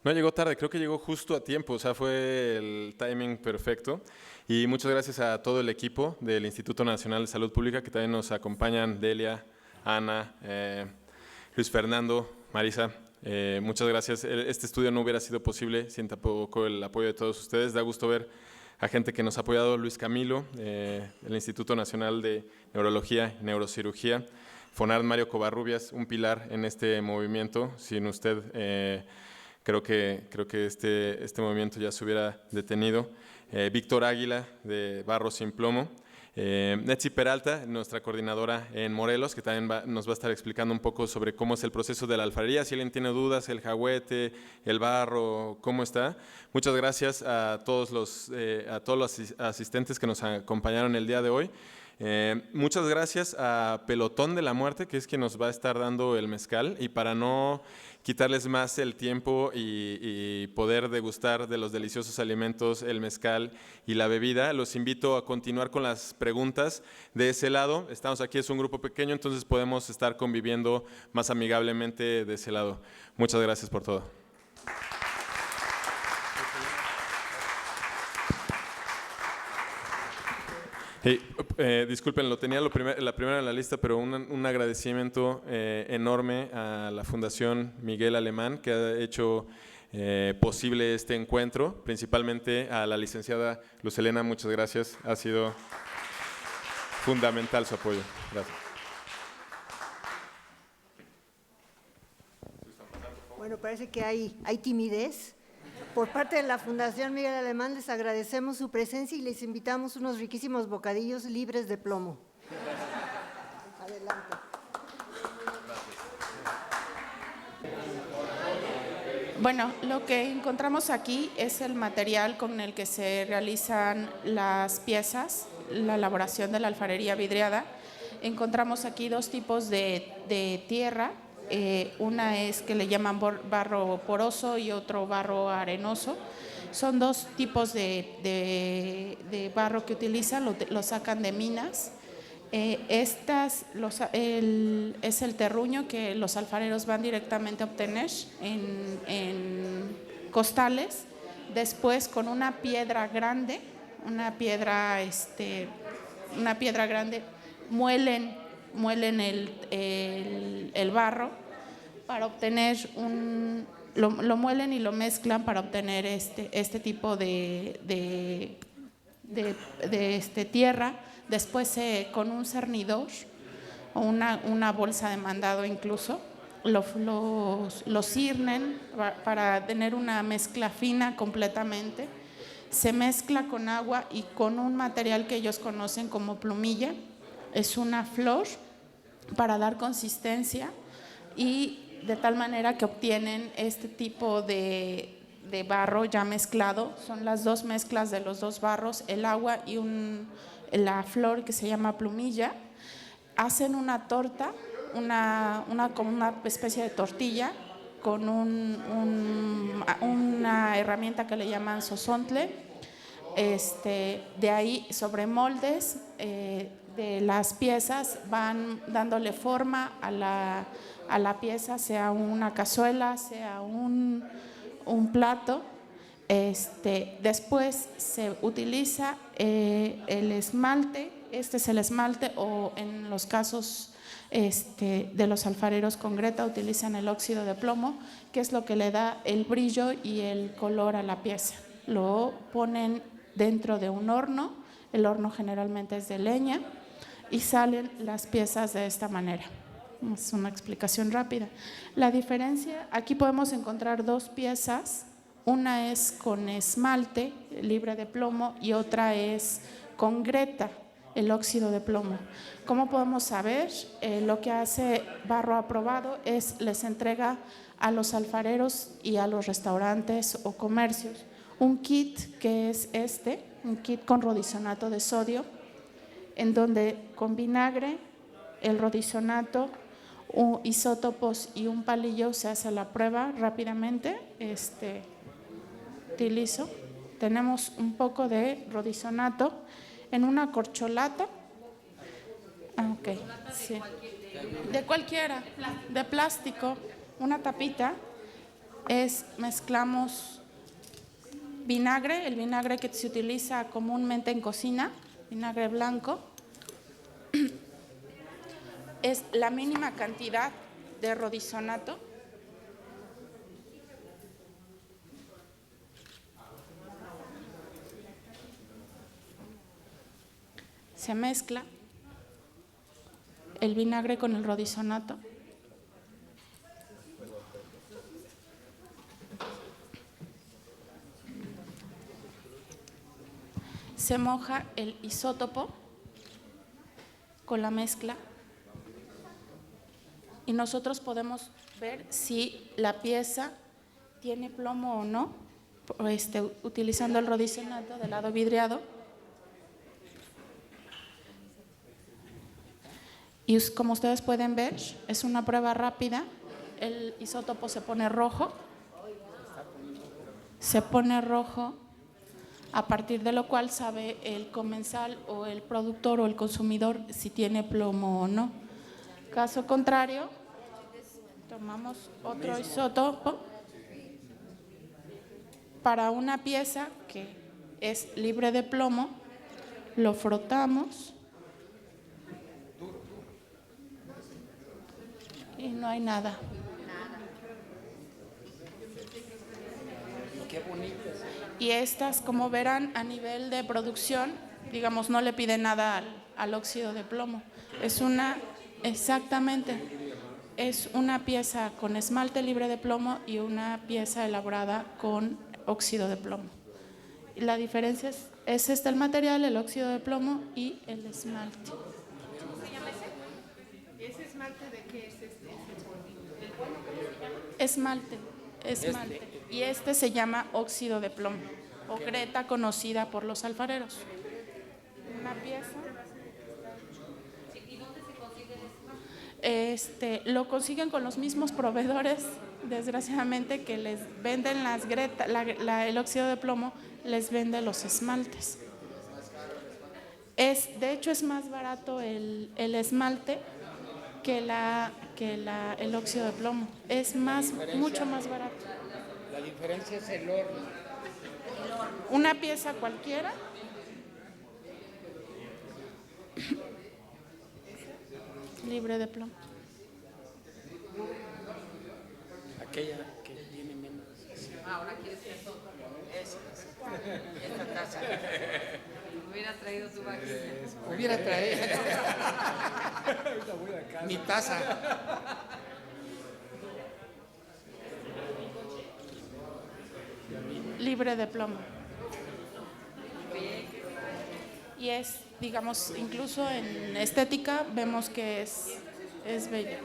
llegó tarde, creo que llegó justo a tiempo, o sea, fue el timing perfecto. Y muchas gracias a todo el equipo del Instituto Nacional de Salud Pública, que también nos acompañan, Delia, Ana, Luis Fernando, Marisa. Muchas gracias. Este estudio no hubiera sido posible sin tampoco el apoyo de todos ustedes. Da gusto ver a gente que nos ha apoyado: Luis Camilo, el Instituto Nacional de Neurología y Neurocirugía, FONAR Mario Covarrubias, un pilar en este movimiento. Sin usted, creo que este movimiento ya se hubiera detenido. Víctor Águila, de Barro Sin Plomo. Netzi Peralta, nuestra coordinadora en Morelos, que también nos va a estar explicando un poco sobre cómo es el proceso de la alfarería. Si alguien tiene dudas, el jahuete, el barro, cómo está. Muchas gracias a todos los asistentes que nos acompañaron el día de hoy. Muchas gracias a Pelotón de la Muerte, que es quien nos va a estar dando el mezcal, y para no quitarles más el tiempo y poder degustar de los deliciosos alimentos, el mezcal y la bebida, los invito a continuar con las preguntas de ese lado. Estamos aquí, es un grupo pequeño, entonces podemos estar conviviendo más amigablemente de ese lado. Muchas gracias por todo. Hey, disculpen, lo tenía la primera en la lista, pero un agradecimiento enorme a la Fundación Miguel Alemán, que ha hecho posible este encuentro, principalmente a la licenciada Luz Helena. Muchas gracias, ha sido fundamental su apoyo. Gracias. Bueno, parece que hay timidez. Por parte de la Fundación Miguel Alemán les agradecemos su presencia y les invitamos unos riquísimos bocadillos libres de plomo. Adelante. Bueno, lo que encontramos aquí es el material con el que se realizan las piezas, la elaboración de la alfarería vidriada. Encontramos aquí dos tipos de tierra. Una es que le llaman barro poroso y otro barro arenoso. Son dos tipos de barro que utilizan, lo sacan de minas. Es el terruño que los alfareros van directamente a obtener en costales. Después, con una piedra grande, muelen el barro para obtener lo muelen y lo mezclan para obtener este tipo de tierra. Después con un cernidor o una bolsa de mandado incluso lo cirnen para tener una mezcla fina completamente. Se mezcla con agua y con un material que ellos conocen como plumilla. Es una flor para dar consistencia, y de tal manera que obtienen este tipo de barro ya mezclado. Son las dos mezclas de los dos barros, el agua y la flor que se llama plumilla. Hacen una torta, como una especie de tortilla con una herramienta que le llaman sozontle. De ahí, sobre moldes de las piezas, van dándole forma a la pieza, sea una cazuela, sea un plato. Después se utiliza el esmalte. Este es el esmalte, o en los casos de los alfareros con greta utilizan el óxido de plomo, que es lo que le da el brillo y el color a la pieza. Lo ponen dentro de un horno, el horno generalmente es de leña, y salen las piezas de esta manera. Es una explicación rápida. La diferencia, aquí podemos encontrar dos piezas, una es con esmalte libre de plomo y otra es con greta, el óxido de plomo. ¿Cómo podemos saber? Lo que hace Barro Aprobado es les entrega a los alfareros y a los restaurantes o comercios un kit que es un kit con rodizonato de sodio, en donde con vinagre, el rodizonato, isótopos y un palillo se hace la prueba rápidamente. Utilizo. Tenemos un poco de rodizonato en una corcholata. Sí. De cualquiera, de plástico, una tapita. Mezclamos vinagre, el vinagre que se utiliza comúnmente en cocina, vinagre blanco. Es la mínima cantidad de rodizonato. Se mezcla el vinagre con el rodizonato. Se moja el isótopo con la mezcla y nosotros podemos ver si la pieza tiene plomo o no, utilizando el rodizonato del lado vidriado. Y como ustedes pueden ver, es una prueba rápida. El isótopo se pone rojo. A partir de lo cual sabe el comensal o el productor o el consumidor si tiene plomo o no. Caso contrario, tomamos otro isótopo para una pieza que es libre de plomo, lo frotamos y no hay nada. Qué bonito. Y estas, como verán, a nivel de producción, digamos, no le pide nada al óxido de plomo. Es una pieza con esmalte libre de plomo y una pieza elaborada con óxido de plomo. Y la diferencia es el material, el óxido de plomo y el esmalte. ¿Cómo se llama ese? ¿Ese esmalte de qué es este? ¿El bueno cómo se llama? Esmalte. Y se llama óxido de plomo o greta, conocida por los alfareros. Una pieza. ¿Y dónde se consigue eso? Lo consiguen con los mismos proveedores, desgraciadamente, que les venden las gretas, el óxido de plomo les vende los esmaltes. De hecho, es más barato el esmalte que el óxido de plomo. Es mucho más barato. La diferencia es el horno. Una pieza cualquiera. Libre de plomo. Aquella que tiene menos. Ahora quieres eso. Esta taza. Hubieras traído tu vaquita. Hubiera traído mi taza. Libre de plomo. Y digamos, incluso en estética vemos que es bello.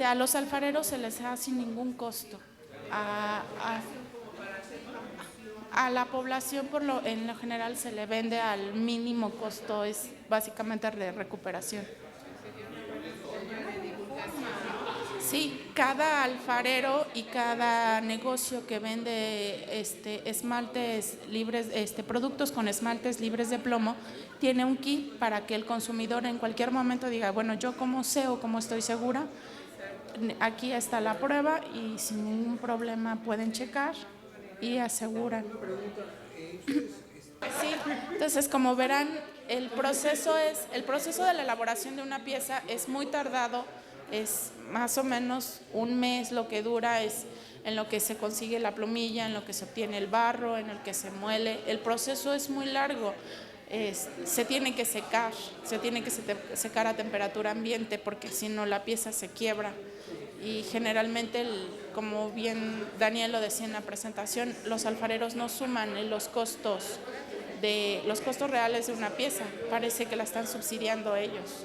A los alfareros se les da sin ningún costo. A la población en lo general se le vende al mínimo costo, es básicamente de recuperación. Sí, cada alfarero y cada negocio que vende esmaltes libres, productos con esmaltes libres de plomo, tiene un kit para que el consumidor en cualquier momento diga, bueno, yo cómo sé o cómo estoy segura, aquí está la prueba y sin ningún problema pueden checar y aseguran. Sí, entonces como verán, el proceso de la elaboración de una pieza es muy tardado, es más o menos un mes lo que dura, es en lo que se consigue la plumilla, en lo que se obtiene el barro, en el que se muele. El proceso es muy largo, se tiene que secar a temperatura ambiente porque si no la pieza se quiebra. Y generalmente, como bien Daniel lo decía en la presentación, los alfareros no suman los costos reales de una pieza, parece que la están subsidiando ellos.